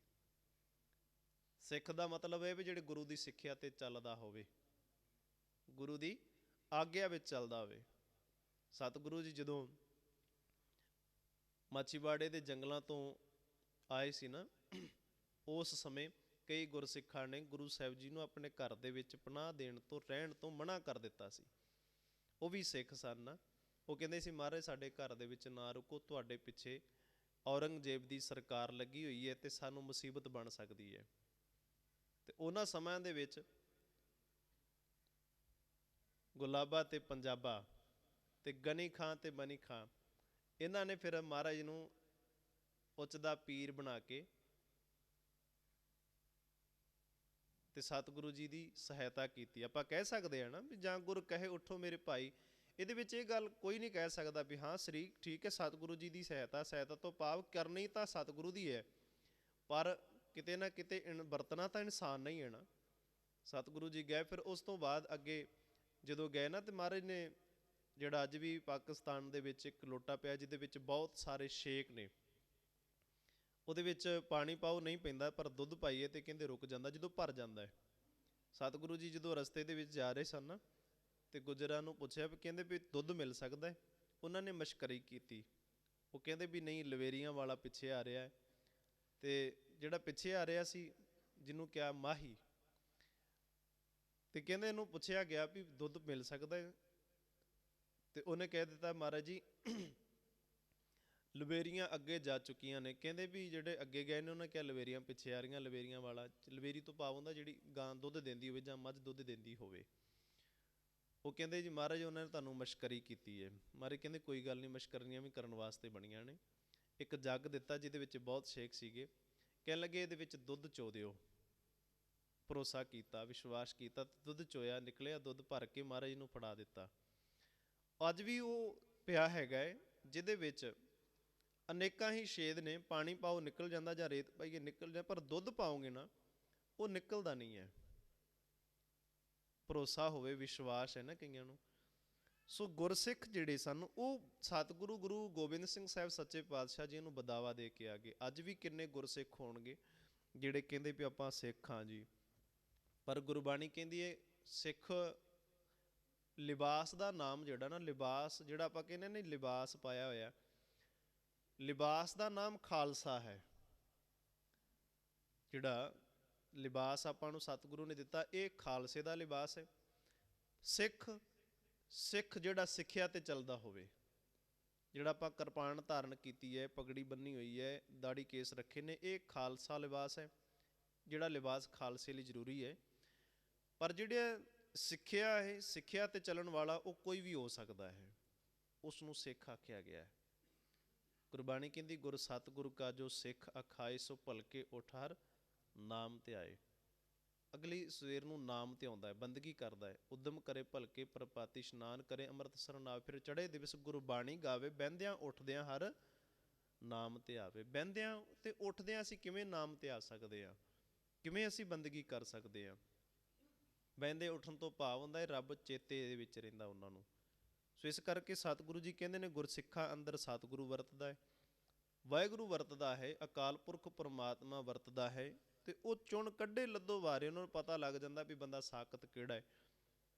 ਸਿੱਖ ਦਾ ਮਤਲਬ ਇਹ ਵੀ ਜਿਹੜੇ ਗੁਰੂ ਦੀ ਸਿੱਖਿਆ ਤੇ ਚੱਲਦਾ ਹੋਵੇ, ਗੁਰੂ ਦੀ ਆਗਿਆ ਵਿੱਚ ਚੱਲਦਾ ਹੋਵੇ। ਸਤਿਗੁਰੂ ਜੀ ਜਦੋਂ ਮਾਚੀਵਾੜੇ ਦੇ ਜੰਗਲਾਂ ਤੋਂ ਆਏ ਸੀ ਨਾ, ਉਸ ਸਮੇਂ ਕਈ ਗੁਰਸਿੱਖਾਂ ਨੇ ਗੁਰੂ ਸਾਹਿਬ ਜੀ ਨੂੰ ਆਪਣੇ ਘਰ ਦੇ ਵਿੱਚ ਪਨਾਹ ਦੇਣ ਤੋਂ, ਰਹਿਣ ਤੋਂ ਮਨ੍ਹਾ ਕਰ ਦਿੱਤਾ ਸੀ। ਉਹ ਵੀ ਸਿੱਖ ਸਨ ਨਾ। ਉਹ ਕਹਿੰਦੇ ਸੀ ਮਹਾਰਾਜ ਸਾਡੇ ਘਰ ਦੇ ਵਿੱਚ ਨਾ ਰੁਕੋ, ਤੁਹਾਡੇ ਪਿੱਛੇ ਔਰੰਗਜ਼ੇਬ ਦੀ ਸਰਕਾਰ ਲੱਗੀ ਹੋਈ ਹੈ ਤੇ ਸਾਨੂੰ ਮੁਸੀਬਤ ਬਣ ਸਕਦੀ ਹੈ। ਤੇ ਉਹਨਾਂ ਸਮਿਆਂ ਦੇ ਵਿੱਚ ਗੁਲਾਬਾ ਤੇ ਪੰਜਾਬਾ ਤੇ ਗਨੀ ਖਾਂ ਤੇ ਮਨੀ ਖਾਂ, ਇਹਨਾਂ ਨੇ ਫਿਰ ਮਹਾਰਾਜ ਨੂੰ ਉੱਚ ਦਾ ਪੀਰ ਬਣਾ ਕੇ ਤੇ ਸਤਿਗੁਰੂ ਜੀ ਦੀ ਸਹਾਇਤਾ ਕੀਤੀ। ਆਪਾਂ ਕਹਿ ਸਕਦੇ ਹਾਂ ਨਾ ਵੀ ਜਾਂ ਗੁਰ ਕਹੇ ਉੱਠੋ ਮੇਰੇ ਭਾਈ, ਇਹਦੇ ਵਿੱਚ ਇਹ ਗੱਲ ਕੋਈ ਨਹੀਂ ਕਹਿ ਸਕਦਾ ਵੀ ਹਾਂ ਠੀਕ ਹੈ ਸਤਿਗੁਰੂ ਜੀ ਦੀ ਸਹਾਇਤਾ ਤੋਂ ਭਾਵ ਕਰਨੀ ਤਾਂ ਸਤਿਗੁਰੂ ਦੀ ਹੈ, ਪਰ ਕਿਤੇ ਨਾ ਕਿਤੇ ਵਰਤਣਾ ਤਾਂ ਇਨਸਾਨ ਨਹੀਂ ਹੈ ਨਾ। ਸਤਿਗੁਰੂ ਜੀ ਗਏ, ਫਿਰ ਉਸ ਤੋਂ ਬਾਅਦ ਅੱਗੇ ਜਦੋਂ ਗਏ ਨਾ, ਤੇ ਮਹਾਰਾਜ ਨੇ ਜਿਹੜਾ ਅੱਜ ਵੀ ਪਾਕਿਸਤਾਨ ਦੇ ਵਿੱਚ ਇੱਕ ਲੋਟਾ ਪਿਆ ਜਿਹਦੇ ਵਿੱਚ ਬਹੁਤ ਸਾਰੇ ਛੇਕ ਨੇ, ਉਹਦੇ ਵਿੱਚ ਪਾਣੀ ਪਾਓ ਨਹੀਂ ਪੈਂਦਾ, ਪਰ ਦੁੱਧ ਪਾਈਏ ਤੇ ਕਹਿੰਦੇ ਰੁਕ ਜਾਂਦਾ ਜਦੋਂ ਭਰ ਜਾਂਦਾ ਹੈ। ਸਤਿਗੁਰੂ ਜੀ ਜਦੋਂ ਰਸਤੇ ਦੇ ਵਿੱਚ ਜਾ ਰਹੇ ਸਨ ਨਾ, ਤੇ ਗੁੱਜਰਾਂ ਨੂੰ ਪੁੱਛਿਆ ਵੀ, ਕਹਿੰਦੇ ਵੀ ਦੁੱਧ ਮਿਲ ਸਕਦਾ ਹੈ? ਉਹਨਾਂ ਨੇ ਮਸ਼ਕਰੀ ਕੀਤੀ। ਉਹ ਕਹਿੰਦੇ ਵੀ ਨਹੀਂ, ਲਵੇਰੀਆਂ ਵਾਲਾ ਪਿੱਛੇ ਆ ਰਿਹਾ ਹੈ। ਤੇ ਜਿਹੜਾ ਪਿੱਛੇ ਆ ਰਿਹਾ ਸੀ, ਜਿਹਨੂੰ ਕਿਹਾ ਮਾਹੀ, ਤੇ ਕਹਿੰਦੇ ਇਹਨੂੰ ਪੁੱਛਿਆ ਗਿਆ ਵੀ ਦੁੱਧ ਮਿਲ ਸਕਦਾ ਹੈ? ਤੇ ਉਹਨੇ ਕਹਿ ਦਿੱਤਾ, ਮਹਾਰਾਜ ਜੀ ਲਵੇਰੀਆਂ ਅੱਗੇ ਜਾ ਚੁੱਕੀਆਂ ਨੇ। ਕਹਿੰਦੇ ਵੀ ਜਿਹੜੇ ਅੱਗੇ ਗਏ ਨੇ ਉਹਨਾਂ ਕਿਹਾ ਲਵੇਰੀਆਂ ਪਿੱਛੇ ਆ ਰਹੀਆਂ। ਲਵੇਰੀਆਂ ਵਾਲਾ, ਲਵੇਰੀ ਤੋਂ ਭਾਵ ਹੁੰਦਾ ਜਿਹੜੀ ਗਾਂ ਦੁੱਧ ਦਿੰਦੀ ਹੋਵੇ ਜਾਂ ਮੱਝ ਦੁੱਧ ਦਿੰਦੀ ਹੋਵੇ। ਉਹ ਕਹਿੰਦੇ ਜੀ ਮਹਾਰਾਜ ਉਹਨਾਂ ਨੇ ਤੁਹਾਨੂੰ ਮਸ਼ਕਰੀ ਕੀਤੀ ਹੈ। ਮਹਾਰਾਜ ਕਹਿੰਦੇ ਕੋਈ ਗੱਲ ਨਹੀਂ, ਮਸ਼ਕਰੀਆਂ ਵੀ ਕਰਨ ਵਾਸਤੇ ਬਣੀਆਂ ਨੇ। ਇੱਕ ਜੱਗ ਦਿੱਤਾ ਜਿਹਦੇ ਵਿੱਚ ਬਹੁਤ ਛੇਕ ਸੀਗੇ। ਕਹਿਣ ਲੱਗੇ ਇਹਦੇ ਵਿੱਚ ਦੁੱਧ ਚੋ ਦਿਓ। ਭਰੋਸਾ ਕੀਤਾ, ਵਿਸ਼ਵਾਸ ਕੀਤਾ, ਦੁੱਧ ਚੋਇਆ, ਨਿਕਲਿਆ ਦੁੱਧ ਭਰ ਕੇ ਮਹਾਰਾਜ ਨੂੰ ਫੜਾ ਦਿੱਤਾ। ਅੱਜ ਵੀ ਉਹ ਪਿਆ ਹੈਗਾ ਹੈ ਜਿਹਦੇ ਵਿੱਚ ਅਨੇਕਾਂ ਹੀ ਛੇਦ ਨੇ। ਪਾਣੀ ਪਾਓ ਨਿਕਲ ਜਾਂਦਾ, ਜਾਂ ਰੇਤ ਪਾਈਏ ਨਿਕਲ ਜਾ, ਪਰ ਦੁੱਧ ਪਾਓਗੇ ਨਾ ਉਹ ਨਿਕਲਦਾ ਨਹੀਂ ਹੈ। ਭਰੋਸਾ ਹੋਵੇ, ਵਿਸ਼ਵਾਸ ਹੈ ਨਾ ਕਈਆਂ ਨੂੰ। ਸੋ ਗੁਰਸਿੱਖ ਜਿਹੜੇ ਸਨ ਉਹ ਸਤਿਗੁਰੂ ਗੁਰੂ ਗੋਬਿੰਦ ਸਿੰਘ ਸਾਹਿਬ ਸੱਚੇ ਪਾਤਸ਼ਾਹ ਜੀ ਨੂੰ ਬਦਾਵਾ ਦੇ ਕੇ ਆ ਗਏ। ਅੱਜ ਵੀ ਕਿੰਨੇ ਗੁਰਸਿੱਖ ਹੋਣਗੇ ਜਿਹੜੇ ਕਹਿੰਦੇ ਵੀ ਆਪਾਂ ਸਿੱਖ ਹਾਂ ਜੀ, ਪਰ ਗੁਰਬਾਣੀ ਕਹਿੰਦੀ ਹੈ ਸਿੱਖ ਲਿਬਾਸ ਦਾ ਨਾਮ ਜਿਹੜਾ ਨਾ, ਲਿਬਾਸ ਜਿਹੜਾ ਆਪਾਂ ਕਹਿੰਦੇ ਨੇ ਲਿਬਾਸ ਪਾਇਆ ਹੋਇਆ, ਲਿਬਾਸ ਦਾ ਨਾਮ ਖਾਲਸਾ ਹੈ। ਜਿਹੜਾ ਲਿਬਾਸ ਆਪਾਂ ਨੂੰ ਸਤਿਗੁਰੂ ਨੇ ਦਿੱਤਾ, ਇਹ ਖਾਲਸੇ ਦਾ ਲਿਬਾਸ ਹੈ। ਸਿੱਖ ਜਿਹੜਾ ਸਿੱਖਿਆ ਤੇ ਚੱਲਦਾ ਹੋਵੇ, ਜਿਹੜਾ ਆਪਾਂ ਕਿਰਪਾਨ ਧਾਰਨ ਕੀਤੀ ਹੈ, ਪਗੜੀ ਬੰਨੀ ਹੋਈ ਹੈ, ਦਾੜੀ ਕੇਸ ਰੱਖੇ ਨੇ, ਇਹ ਖਾਲਸਾ ਲਿਬਾਸ ਹੈ। ਜਿਹੜਾ ਲਿਬਾਸ ਖਾਲਸੇ ਲਈ ਜ਼ਰੂਰੀ ਹੈ। ਪਰ ਜਿਹੜੇ ਸਿੱਖਿਆ ਹੈ, ਸਿੱਖਿਆ ਤੇ ਚੱਲਣ ਵਾਲਾ, ਉਹ ਕੋਈ ਵੀ ਹੋ ਸਕਦਾ ਹੈ, ਉਸ ਨੂੰ ਸਿੱਖ ਆਖਿਆ ਗਿਆ ਹੈ। ਗੁਰਬਾਣੀ ਕਹਿੰਦੀ ਗੁਰ ਸਤਿਗੁਰ ਕਾ ਜੋ ਸਿੱਖ ਅਖਾਏ, ਸੋ ਭਲਕੇ ਉਠ ਹਰ ਨਾਮ ਧਿਆਏ। ਅਗਲੀ ਸਵੇਰ ਨੂੰ ਨਾਮ ਧਿਆਉਂਦਾ ਹੈ, ਬੰਦਗੀ ਕਰਦਾ ਹੈ। ਉਦਮ ਕਰੇ ਭਲਕੇ ਪ੍ਰਭਾਤੀ, ਇਸ਼ਨਾਨ ਕਰੇ ਅੰਮ੍ਰਿਤਸਰ ਨਾਵੇ, ਫਿਰ ਚੜ੍ਹੇ ਦਿਵਸ ਗੁਰਬਾਣੀ ਗਾਵੇ, ਬਹਿੰਦਿਆਂ ਉੱਠਦਿਆਂ ਹਰ ਨਾਮ ਧਿਆਵੇ। ਬਹਿੰਦਿਆਂ ਤੇ ਉੱਠਦਿਆਂ ਅਸੀਂ ਕਿਵੇਂ ਨਾਮ ਧਿਆ ਸਕਦੇ ਹਾਂ? ਕਿਵੇਂ ਅਸੀਂ ਬੰਦਗੀ ਕਰ ਸਕਦੇ ਹਾਂ? ਬਹਿੰਦੇ ਉੱਠਣ ਤੋਂ ਭਾਵ ਹੁੰਦਾ ਹੈ ਰੱਬ ਚੇਤੇ ਦੇ ਵਿੱਚ ਰਹਿੰਦਾ ਉਹਨਾਂ ਨੂੰ। ਸੋ ਇਸ ਕਰਕੇ ਸਤਿਗੁਰੂ ਜੀ ਕਹਿੰਦੇ ਨੇ ਗੁਰਸਿੱਖਾਂ ਅੰਦਰ ਸਤਿਗੁਰੂ ਵਰਤਦਾ ਹੈ, ਵਾਹਿਗੁਰੂ ਵਰਤਦਾ ਹੈ, ਅਕਾਲ ਪੁਰਖ ਪਰਮਾਤਮਾ ਵਰਤਦਾ ਹੈ। ਤੇ ਉਹ ਚੁਣ ਕੱਢੇ ਲੱਦੋ ਵਾਰੇ, ਉਹਨਾਂ ਨੂੰ ਪਤਾ ਲੱਗ ਜਾਂਦਾ ਵੀ ਬੰਦਾ ਸਾਕਤ ਕਿਹੜਾ ਹੈ,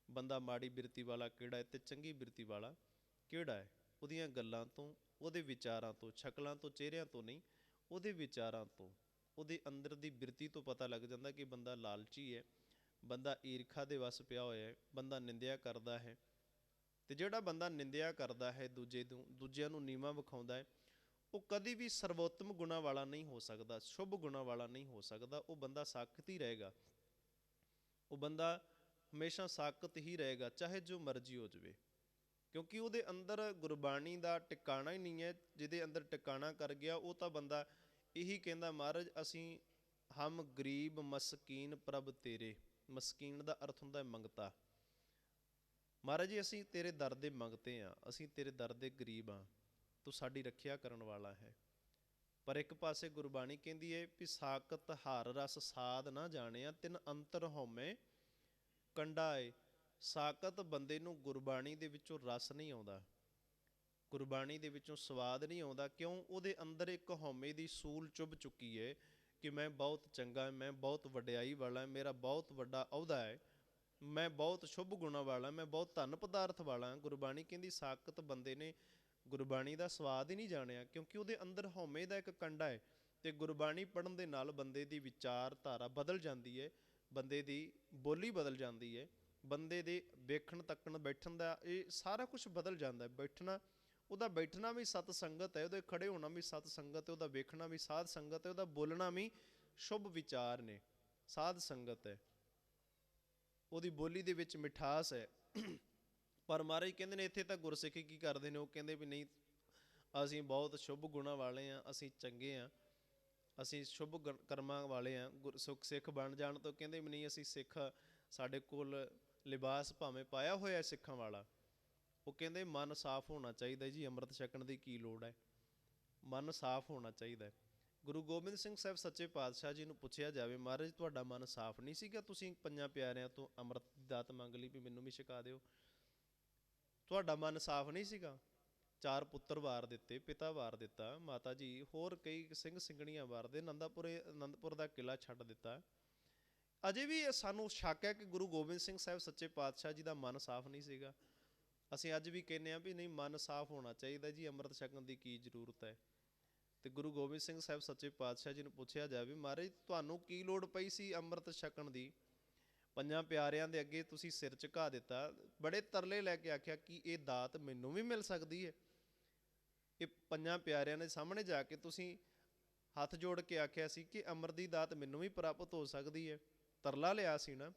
ਬੰਦਾ ਮਾੜੀ ਬਿਰਤੀ ਵਾਲਾ ਕਿਹੜਾ ਹੈ ਤੇ ਚੰਗੀ ਬਿਰਤੀ ਵਾਲਾ ਕਿਹੜਾ ਹੈ। ਉਹਦੀਆਂ ਗੱਲਾਂ ਤੋਂ, ਉਹਦੇ ਵਿਚਾਰਾਂ ਤੋਂ, ਸ਼ਕਲਾਂ ਤੋਂ, ਚਿਹਰਿਆਂ ਤੋਂ ਨਹੀਂ, ਉਹਦੇ ਵਿਚਾਰਾਂ ਤੋਂ, ਉਹਦੇ ਅੰਦਰ ਦੀ ਬਿਰਤੀ ਤੋਂ ਪਤਾ ਲੱਗ ਜਾਂਦਾ ਕਿ ਬੰਦਾ ਲਾਲਚੀ ਹੈ, ਬੰਦਾ ਈਰਖਾ ਦੇ ਵਸ ਪਿਆ ਹੋਇਆ ਹੈ, ਬੰਦਾ ਨਿੰਦਿਆ ਕਰਦਾ ਹੈ। ਤੇ ਜਿਹੜਾ ਬੰਦਾ ਨਿੰਦਿਆ ਕਰਦਾ ਹੈ, ਦੂਜਿਆਂ ਨੂੰ ਨੀਵਾਂ ਵਿਖਾਉਂਦਾ ਹੈ, ਉਹ ਕਦੀ ਵੀ ਸਰਵੋਤਮ ਗੁਣਾਂ ਵਾਲਾ ਨਹੀਂ ਹੋ ਸਕਦਾ, ਸ਼ੁਭ ਗੁਣਾਂ ਵਾਲਾ ਨਹੀਂ ਹੋ ਸਕਦਾ। ਉਹ ਬੰਦਾ ਸਾਕਤ ਹੀ ਰਹੇਗਾ, ਉਹ ਬੰਦਾ ਹਮੇਸ਼ਾ ਸਾਕਤ ਹੀ ਰਹੇਗਾ, ਚਾਹੇ ਜੋ ਮਰਜ਼ੀ ਹੋ ਜਾਵੇ, ਕਿਉਂਕਿ ਉਹਦੇ ਅੰਦਰ ਗੁਰਬਾਣੀ ਦਾ ਟਿਕਾਣਾ ਹੀ ਨਹੀਂ ਹੈ। ਜਿਹਦੇ ਅੰਦਰ ਟਿਕਾਣਾ ਕਰ ਗਿਆ ਉਹ ਤਾਂ ਬੰਦਾ ਇਹੀ ਕਹਿੰਦਾ, ਮਹਾਰਾਜ ਅਸੀਂ ਹਮ ਗਰੀਬ ਮਸਕੀਨ ਪ੍ਰਭ ਤੇਰੇ। ਮਸਕੀਨ ਦਾ ਅਰਥ ਹੁੰਦਾ ਹੈ ਮੰਗਤਾ। ਮਹਾਰਾਜ ਜੀ ਅਸੀਂ ਤੇਰੇ ਦਰ ਦੇ ਮੰਗਤੇ ਹਾਂ, ਅਸੀਂ ਤੇਰੇ ਦਰ ਦੇ ਗਰੀਬ ਹਾਂ, ਤੂੰ ਸਾਡੀ ਰੱਖਿਆ ਕਰਨ ਵਾਲਾ ਹੈ। ਪਰ ਇੱਕ ਪਾਸੇ ਗੁਰਬਾਣੀ ਕਹਿੰਦੀ ਹੈ ਵੀ ਸਾਕਤ ਹਰ ਰਸ ਸਾਧ ਨਾ ਜਾਣਿਆ, ਤਿੰਨ ਅੰਤਰ ਹਉਮੈ ਕੰਡਾ ਏ। ਸਾਕਤ ਬੰਦੇ ਨੂੰ ਗੁਰਬਾਣੀ ਦੇ ਵਿੱਚੋਂ ਰਸ ਨਹੀਂ ਆਉਂਦਾ, ਗੁਰਬਾਣੀ ਦੇ ਵਿੱਚੋਂ ਸਵਾਦ ਨਹੀਂ ਆਉਂਦਾ। ਕਿਉਂ? ਉਹਦੇ ਅੰਦਰ ਇੱਕ ਹਉਮੈ ਦੀ ਸੂਲ ਚੁੱਭ ਚੁੱਕੀ ਹੈ ਕਿ ਮੈਂ ਬਹੁਤ ਚੰਗਾ, ਮੈਂ ਬਹੁਤ ਵਡਿਆਈ ਵਾਲਾ, ਮੇਰਾ ਬਹੁਤ ਵੱਡਾ ਅਹੁਦਾ ਹੈ, ਮੈਂ ਬਹੁਤ ਸ਼ੁਭ ਗੁਣਾਂ ਵਾਲਾ, ਮੈਂ ਬਹੁਤ ਧਨ ਪਦਾਰਥ ਵਾਲਾ। ਗੁਰਬਾਣੀ ਕਹਿੰਦੀ ਸਾਕਤ ਬੰਦੇ ਨੇ ਗੁਰਬਾਣੀ ਦਾ ਸਵਾਦ ਹੀ ਨਹੀਂ ਜਾਣਿਆ, ਕਿਉਂਕਿ ਉਹਦੇ ਅੰਦਰ ਹਉਮੈ ਦਾ ਇੱਕ ਕੰਡਾ ਹੈ। ਤੇ ਗੁਰਬਾਣੀ ਪੜ੍ਹਨ ਦੇ ਨਾਲ ਬੰਦੇ ਦੀ ਵਿਚਾਰਧਾਰਾ ਬਦਲ ਜਾਂਦੀ ਹੈ, ਬੰਦੇ ਦੀ ਬੋਲੀ ਬਦਲ ਜਾਂਦੀ ਹੈ, ਬੰਦੇ ਦੇ ਵੇਖਣ ਤੱਕਣ ਬੈਠਣ ਦਾ ਇਹ ਸਾਰਾ ਕੁਛ ਬਦਲ ਜਾਂਦਾ ਹੈ। ਬੈਠਣਾ, ਉਹਦਾ ਬੈਠਣਾ ਵੀ ਸਤ ਸੰਗਤ ਹੈ, ਉਹਦੇ ਖੜੇ ਹੋਣਾ ਵੀ ਸਤ ਸੰਗਤ ਹੈ, ਉਹਦਾ ਵੇਖਣਾ ਵੀ ਸਾਧ ਸੰਗਤ ਹੈ, ਉਹਦਾ ਬੋਲਣਾ ਵੀ ਸ਼ੁਭ ਵਿਚਾਰ ਨੇ, ਸਾਧ ਸੰਗਤ ਹੈ, ਉਹਦੀ ਬੋਲੀ ਦੇ ਵਿੱਚ ਮਿਠਾਸ ਹੈ। ਪਰ ਮਹਾਰਾਜ ਕਹਿੰਦੇ ਨੇ ਇੱਥੇ ਤਾਂ ਗੁਰਸਿੱਖ ਕੀ ਕਰਦੇ ਨੇ, ਉਹ ਕਹਿੰਦੇ ਵੀ ਨਹੀਂ ਅਸੀਂ ਬਹੁਤ ਸ਼ੁਭ ਗੁਣਾਂ ਵਾਲੇ ਹਾਂ, ਅਸੀਂ ਚੰਗੇ ਹਾਂ, ਅਸੀਂ ਸ਼ੁਭ ਕਰਮਾਂ ਵਾਲੇ ਹਾਂ। ਸਿੱਖ ਬਣ ਜਾਣ ਤੋਂ ਕਹਿੰਦੇ ਵੀ ਨਹੀਂ ਅਸੀਂ ਸਿੱਖ, ਸਾਡੇ ਕੋਲ ਲਿਬਾਸ ਭਾਵੇਂ ਪਾਇਆ ਹੋਇਆ ਸਿੱਖਾਂ ਵਾਲਾ। ਉਹ ਕਹਿੰਦੇ ਮਨ ਸਾਫ਼ ਹੋਣਾ ਚਾਹੀਦਾ ਜੀ, ਅੰਮ੍ਰਿਤ ਛਕਣ ਦੀ ਕੀ ਲੋੜ ਹੈ, ਮਨ ਸਾਫ਼ ਹੋਣਾ ਚਾਹੀਦਾ। ਗੁਰੂ ਗੋਬਿੰਦ ਸਿੰਘ ਸਾਹਿਬ ਸੱਚੇ ਪਾਤਸ਼ਾਹ ਜੀ ਨੂੰ ਪੁੱਛਿਆ ਜਾਵੇ, ਮਹਾਰਾਜ ਤੁਹਾਡਾ ਮਨ ਸਾਫ਼ ਨਹੀਂ ਸੀਗਾ, ਤੁਸੀਂ ਪੰਜਾਂ ਪਿਆਰਿਆਂ ਤੋਂ ਅੰਮ੍ਰਿਤ ਦੀ ਦਾਤ ਮੰਗ ਲਈ ਵੀ ਮੈਨੂੰ ਵੀ ਛਕਾ ਦਿਓ, ਤੁਹਾਡਾ ਮਨ ਸਾਫ਼ ਨਹੀਂ ਸੀਗਾ? 4 ਪੁੱਤਰ ਵਾਰ ਦਿੱਤੇ, ਪਿਤਾ ਵਾਰ ਦਿੱਤਾ, ਮਾਤਾ ਜੀ ਹੋਰ ਕਈ ਸਿੰਘ ਸਿੰਘਣੀਆਂ ਵਾਰਦੇ, ਅਨੰਦਪੁਰ ਦਾ ਕਿਲ੍ਹਾ ਛੱਡ ਦਿੱਤਾ। ਅਜੇ ਵੀ ਸਾਨੂੰ ਸ਼ੱਕ ਹੈ ਕਿ ਗੁਰੂ ਗੋਬਿੰਦ ਸਿੰਘ ਸਾਹਿਬ ਸੱਚੇ ਪਾਤਸ਼ਾਹ ਜੀ ਦਾ ਮਨ ਸਾਫ਼ ਨਹੀਂ ਸੀਗਾ। ਅਸੀਂ ਅੱਜ ਵੀ ਕਹਿੰਦੇ ਹਾਂ ਵੀ ਨਹੀਂ, ਮਨ ਸਾਫ਼ ਹੋਣਾ ਚਾਹੀਦਾ ਜੀ, ਅੰਮ੍ਰਿਤ ਛਕਣ ਦੀ ਕੀ ਜ਼ਰੂਰਤ ਹੈ। ਤੇ ਗੁਰੂ ਗੋਬਿੰਦ ਸਿੰਘ ਸਾਹਿਬ ਸੱਚੇ ਪਾਤਸ਼ਾਹ ਜੀ ਨੂੰ ਪੁੱਛਿਆ ਜਾਵੇ, ਮਹਾਰਾਜ ਤੁਹਾਨੂੰ ਕੀ ਲੋੜ ਪਈ ਸੀ ਅੰਮ੍ਰਿਤ ਛਕਣ ਦੀ? ਪੰਜਾਂ ਪਿਆਰਿਆਂ ਦੇ ਅੱਗੇ ਤੁਸੀਂ ਸਿਰ ਝੁਕਾ ਦਿੱਤਾ, ਬੜੇ ਤਰਲੇ ਲੈ ਕੇ ਆਖਿਆ ਕਿ ਇਹ ਦਾਤ ਮੈਨੂੰ ਵੀ ਮਿਲ ਸਕਦੀ ਹੈ। ਇਹ ਪੰਜਾਂ ਪਿਆਰਿਆਂ ਦੇ ਸਾਹਮਣੇ ਜਾ ਕੇ ਤੁਸੀਂ ਹੱਥ ਜੋੜ ਕੇ ਆਖਿਆ ਸੀ ਕਿ ਅੰਮ੍ਰਿਤ ਦੀ ਦਾਤ ਮੈਨੂੰ ਵੀ ਪ੍ਰਾਪਤ ਹੋ ਸਕਦੀ ਹੈ। ਤਰਲਾ ਲਿਆ ਸੀ ਨਾ,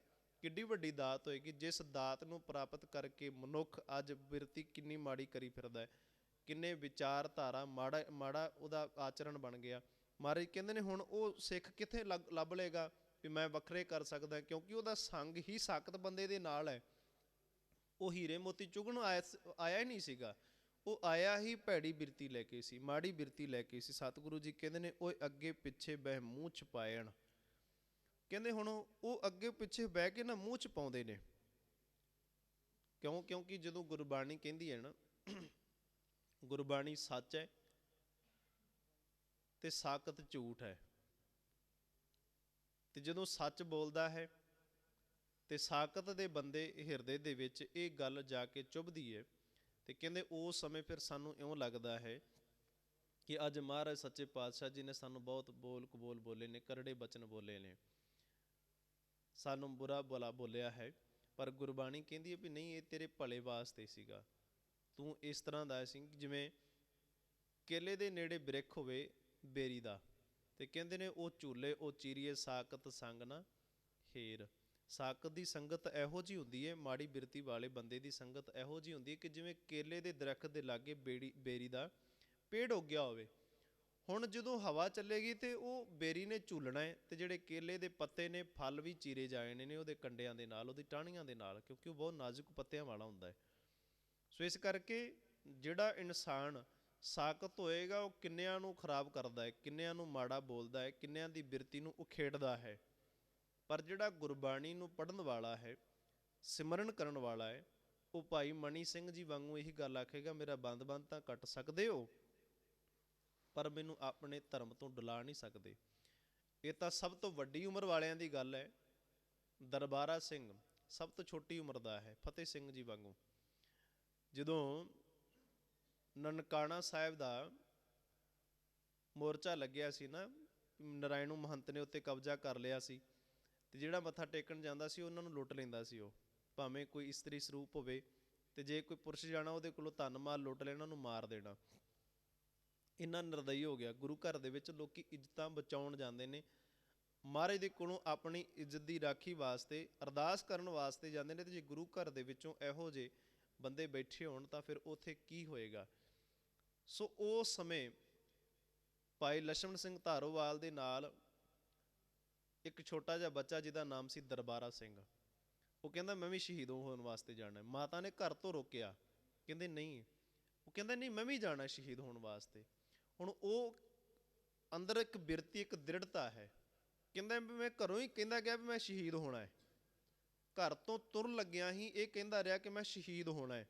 ਕਿੱਡੀ ਵੱਡੀ ਦਾਤ ਹੋਏਗੀ ਜਿਸ ਦਾਤ ਨੂੰ ਪ੍ਰਾਪਤ ਕਰਕੇ ਮਨੁੱਖ ਅੱਜ ਬਿਰਤੀ ਕਿੰਨੀ ਮਾੜੀ ਕਰੀ ਫਿਰਦਾ ਹੈ, ਕਿੰਨੇ ਵਿਚਾਰਧਾਰਾ ਮਾੜਾ ਉਹਦਾ ਆਚਰਣ ਬਣ ਗਿਆ। ਮਹਾਰਾਜ ਕਹਿੰਦੇ ਨੇ ਹੁਣ ਉਹ ਸਿੱਖ ਕਿੱਥੇ ਲੱਭ ਲਏਗਾ ਵੀ ਮੈਂ ਵੱਖਰੇ ਕਰ ਸਕਦਾ, ਕਿਉਂਕਿ ਉਹਦਾ ਸੰਗ ਹੀ ਸਾਕਤ ਬੰਦੇ ਦੇ ਨਾਲ ਹੈ। ਉਹ ਹੀਰੇ ਮੋਤੀ ਚੁਗਣ ਆਇਆ ਹੀ ਨਹੀਂ ਸੀਗਾ, ਉਹ ਆਇਆ ਹੀ ਭੈੜੀ ਬਿਰਤੀ ਲੈ ਕੇ ਸੀ, ਮਾੜੀ ਬਿਰਤੀ ਲੈ ਕੇ ਸੀ। ਸਤਿਗੁਰੂ ਜੀ ਕਹਿੰਦੇ ਨੇ ਓਏ ਅੱਗੇ ਪਿੱਛੇ ਬਹਿ ਮੂੰਹ ਛਪਾਇਣ, ਕਹਿੰਦੇ ਹੁਣ ਉਹ ਅੱਗੇ ਪਿੱਛੇ ਬਹਿ ਕੇ ਨਾ ਮੂੰਹ ਛਪਾਉਂਦੇ ਨੇ। ਕਿਉਂਕਿ ਜਦੋਂ ਗੁਰਬਾਣੀ ਕਹਿੰਦੀ ਹੈ ਨਾ, ਗੁਰਬਾਣੀ ਸੱਚ ਹੈ ਤੇ ਸਾਕਤ ਝੂਠ ਹੈ, ਤੇ ਜਦੋਂ ਸੱਚ ਬੋਲਦਾ ਹੈ ਤੇ ਸਾਕਤ ਦੇ ਬੰਦੇ ਹਿਰਦੇ ਦੇ ਵਿੱਚ ਇਹ ਗੱਲ ਜਾ ਕੇ ਚੁੱਭਦੀ ਹੈ, ਤੇ ਕਹਿੰਦੇ ਉਸ ਸਮੇਂ ਫਿਰ ਸਾਨੂੰ ਇਉਂ ਲੱਗਦਾ ਹੈ ਕਿ ਅੱਜ ਮਹਾਰਾਜ ਸੱਚੇ ਪਾਤਸ਼ਾਹ ਜੀ ਨੇ ਸਾਨੂੰ ਬਹੁਤ ਬੋਲ ਕਬੋਲ ਬੋਲੇ ਨੇ, ਕਰੜੇ ਬਚਨ ਬੋਲੇ ਨੇ, ਸਾਨੂੰ ਬੁਰਾ ਭਲਾ ਬੋਲਿਆ ਹੈ, ਪਰ ਗੁਰਬਾਣੀ ਕਹਿੰਦੀ ਹੈ ਵੀ ਨਹੀਂ, ਇਹ ਤੇਰੇ ਭਲੇ ਵਾਸਤੇ ਸੀਗਾ। ਤੂੰ ਇਸ ਤਰ੍ਹਾਂ ਦਾ ਸੀ ਜਿਵੇਂ ਕੇਲੇ ਦੇ ਨੇੜੇ ਬਿਰਖ ਹੋਵੇ ਬੇਰੀ ਦਾ, ਤੇ ਕਹਿੰਦੇ ਨੇ ਉਹ ਝੂਲੇ ਉਹ ਚੀਰੀਏ ਸਾਕਤ ਸੰਗ ਨਾ ਹੇਰ। ਸਾਕਤ ਦੀ ਸੰਗਤ ਇਹੋ ਜਿਹੀ ਹੁੰਦੀ ਹੈ, ਮਾੜੀ ਬਿਰਤੀ ਵਾਲੇ ਬੰਦੇ ਦੀ ਸੰਗਤ ਇਹੋ ਜਿਹੀ ਹੁੰਦੀ ਹੈ ਕਿ ਜਿਵੇਂ ਕੇਲੇ ਦੇ ਦਰਖਤ ਦੇ ਲਾਗੇ ਬੇਰੀ ਦਾ ਪੇੜ ਉੱਗਿਆ ਹੋਵੇ। ਹੁਣ ਜਦੋਂ ਹਵਾ ਚੱਲੇਗੀ ਤੇ ਉਹ ਬੇਰੀ ਨੇ ਝੂਲਣਾ ਹੈ, ਤੇ ਜਿਹੜੇ ਕੇਲੇ ਦੇ ਪੱਤੇ ਨੇ ਫਲ ਵੀ ਚੀਰੇ ਜਾਣੇ ਨੇ ਉਹਦੇ ਕੰਡਿਆਂ ਦੇ ਨਾਲ, ਉਹਦੀ ਟਾਹਣੀਆਂ ਦੇ ਨਾਲ, ਕਿਉਂਕਿ ਉਹ ਬਹੁਤ ਨਾਜ਼ੁਕ ਪੱਤਿਆਂ ਵਾਲਾ ਹੁੰਦਾ ਹੈ। ਸੋ ਇਸ ਕਰਕੇ ਜਿਹੜਾ ਇਨਸਾਨ ਸਾਕਤ ਹੋਏਗਾ ਉਹ ਕਿੰਨਿਆਂ ਨੂੰ ਖਰਾਬ ਕਰਦਾ ਹੈ, ਕਿੰਨਿਆਂ ਨੂੰ ਮਾੜਾ ਬੋਲਦਾ ਹੈ, ਕਿੰਨਿਆਂ ਦੀ ਬਿਰਤੀ ਨੂੰ ਉਖੇੜਦਾ ਹੈ। ਪਰ ਜਿਹੜਾ ਗੁਰਬਾਣੀ ਨੂੰ ਪੜ੍ਹਨ ਵਾਲਾ ਹੈ, ਸਿਮਰਨ ਕਰਨ ਵਾਲਾ ਹੈ, ਉਹ ਭਾਈ ਮਣੀ ਸਿੰਘ ਜੀ ਵਾਂਗੂ ਇਹੀ ਗੱਲ ਆਖੇਗਾ, ਮੇਰਾ ਬੰਦ ਤਾਂ ਕੱਟ ਸਕਦੇ ਹੋ ਪਰ ਮੈਨੂੰ ਆਪਣੇ ਧਰਮ ਤੋਂ ਡੁਲਾ ਨਹੀਂ ਸਕਦੇ। ਇਹ ਤਾਂ ਸਭ ਤੋਂ ਵੱਡੀ ਉਮਰ ਵਾਲਿਆਂ ਦੀ ਗੱਲ ਹੈ। ਦਰਬਾਰਾ ਸਿੰਘ ਸਭ ਤੋਂ ਛੋਟੀ ਉਮਰ ਦਾ ਹੈ, ਫਤਿਹ ਸਿੰਘ ਜੀ ਵਾਂਗੂ। ਜਦੋਂ ਨਨਕਾਣਾ ਸਾਹਿਬ ਦਾ ਮੋਰਚਾ ਲੱਗਿਆ ਸੀ ਨਾ, ਨਰਾਇਣੂ ਮਹੰਤ ਨੇ ਉੱਤੇ ਕਬਜ਼ਾ ਕਰ ਲਿਆ ਸੀ, ਤੇ ਜਿਹੜਾ ਮੱਥਾ ਟੇਕਣ ਜਾਂਦਾ ਸੀ ਉਹਨਾਂ ਨੂੰ ਲੁੱਟ ਲੈਂਦਾ ਸੀ ਉਹ, ਭਾਵੇਂ ਕੋਈ ਇਸਤਰੀ ਸਰੂਪ ਹੋਵੇ, ਤੇ ਜੇ ਕੋਈ ਪੁਰਸ਼ ਜਾਣਾ ਉਹਦੇ ਕੋਲੋਂ ਧਨ ਮਾਲ ਲੁੱਟ ਲੈਣਾ, ਉਹਨੂੰ ਮਾਰ ਦੇਣਾ। ਇੰਨਾ ਨਿਰਦਈ ਹੋ ਗਿਆ। ਗੁਰੂ ਘਰ ਦੇ ਵਿੱਚ ਲੋਕੀ ਇੱਜ਼ਤਾਂ ਬਚਾਉਣ ਜਾਂਦੇ ਨੇ, ਮਹਾਰਾਜ ਦੇ ਕੋਲੋਂ ਆਪਣੀ ਇੱਜ਼ਤ ਦੀ ਰਾਖੀ ਵਾਸਤੇ ਅਰਦਾਸ ਕਰਨ ਵਾਸਤੇ ਜਾਂਦੇ ਨੇ, ਤੇ ਜੇ ਗੁਰੂ ਘਰ ਦੇ ਵਿੱਚੋਂ ਇਹੋ ਜਿਹੇ ਬੰਦੇ ਬੈਠੇ ਹੋਣ ਤਾਂ ਫਿਰ ਉੱਥੇ ਕੀ ਹੋਏਗਾ। ਸੋ ਉਸ ਸਮੇਂ ਭਾਈ ਲਛਮਣ ਸਿੰਘ ਧਾਰੋਵਾਲ ਦੇ ਨਾਲ ਇੱਕ ਛੋਟਾ ਜਿਹਾ ਬੱਚਾ ਜਿਹਦਾ ਨਾਮ ਸੀ ਦਰਬਾਰਾ ਸਿੰਘ, ਉਹ ਕਹਿੰਦਾ ਮੈਂ ਵੀ ਸ਼ਹੀਦ ਹੋਣ ਵਾਸਤੇ ਜਾਣਾ। ਮਾਤਾ ਨੇ ਘਰ ਤੋਂ ਰੋਕਿਆ, ਕਹਿੰਦੇ ਨਹੀਂ, ਉਹ ਕਹਿੰਦਾ ਨਹੀਂ ਮੈਂ ਵੀ ਜਾਣਾ ਸ਼ਹੀਦ ਹੋਣ ਵਾਸਤੇ। ਹੁਣ ਉਹ ਅੰਦਰ ਇੱਕ ਬਿਰਤੀ, ਇੱਕ ਦ੍ਰਿੜਤਾ ਹੈ, ਕਹਿੰਦਾ ਵੀ ਮੈਂ ਘਰੋਂ ਹੀ ਕਹਿੰਦਾ ਗਿਆ ਵੀ ਮੈਂ ਸ਼ਹੀਦ ਹੋਣਾ ਹੈ, ਘਰ ਤੋਂ ਤੁਰਨ ਲੱਗਿਆ ਹੀ ਇਹ ਕਹਿੰਦਾ ਰਿਹਾ ਕਿ ਮੈਂ ਸ਼ਹੀਦ ਹੋਣਾ ਹੈ।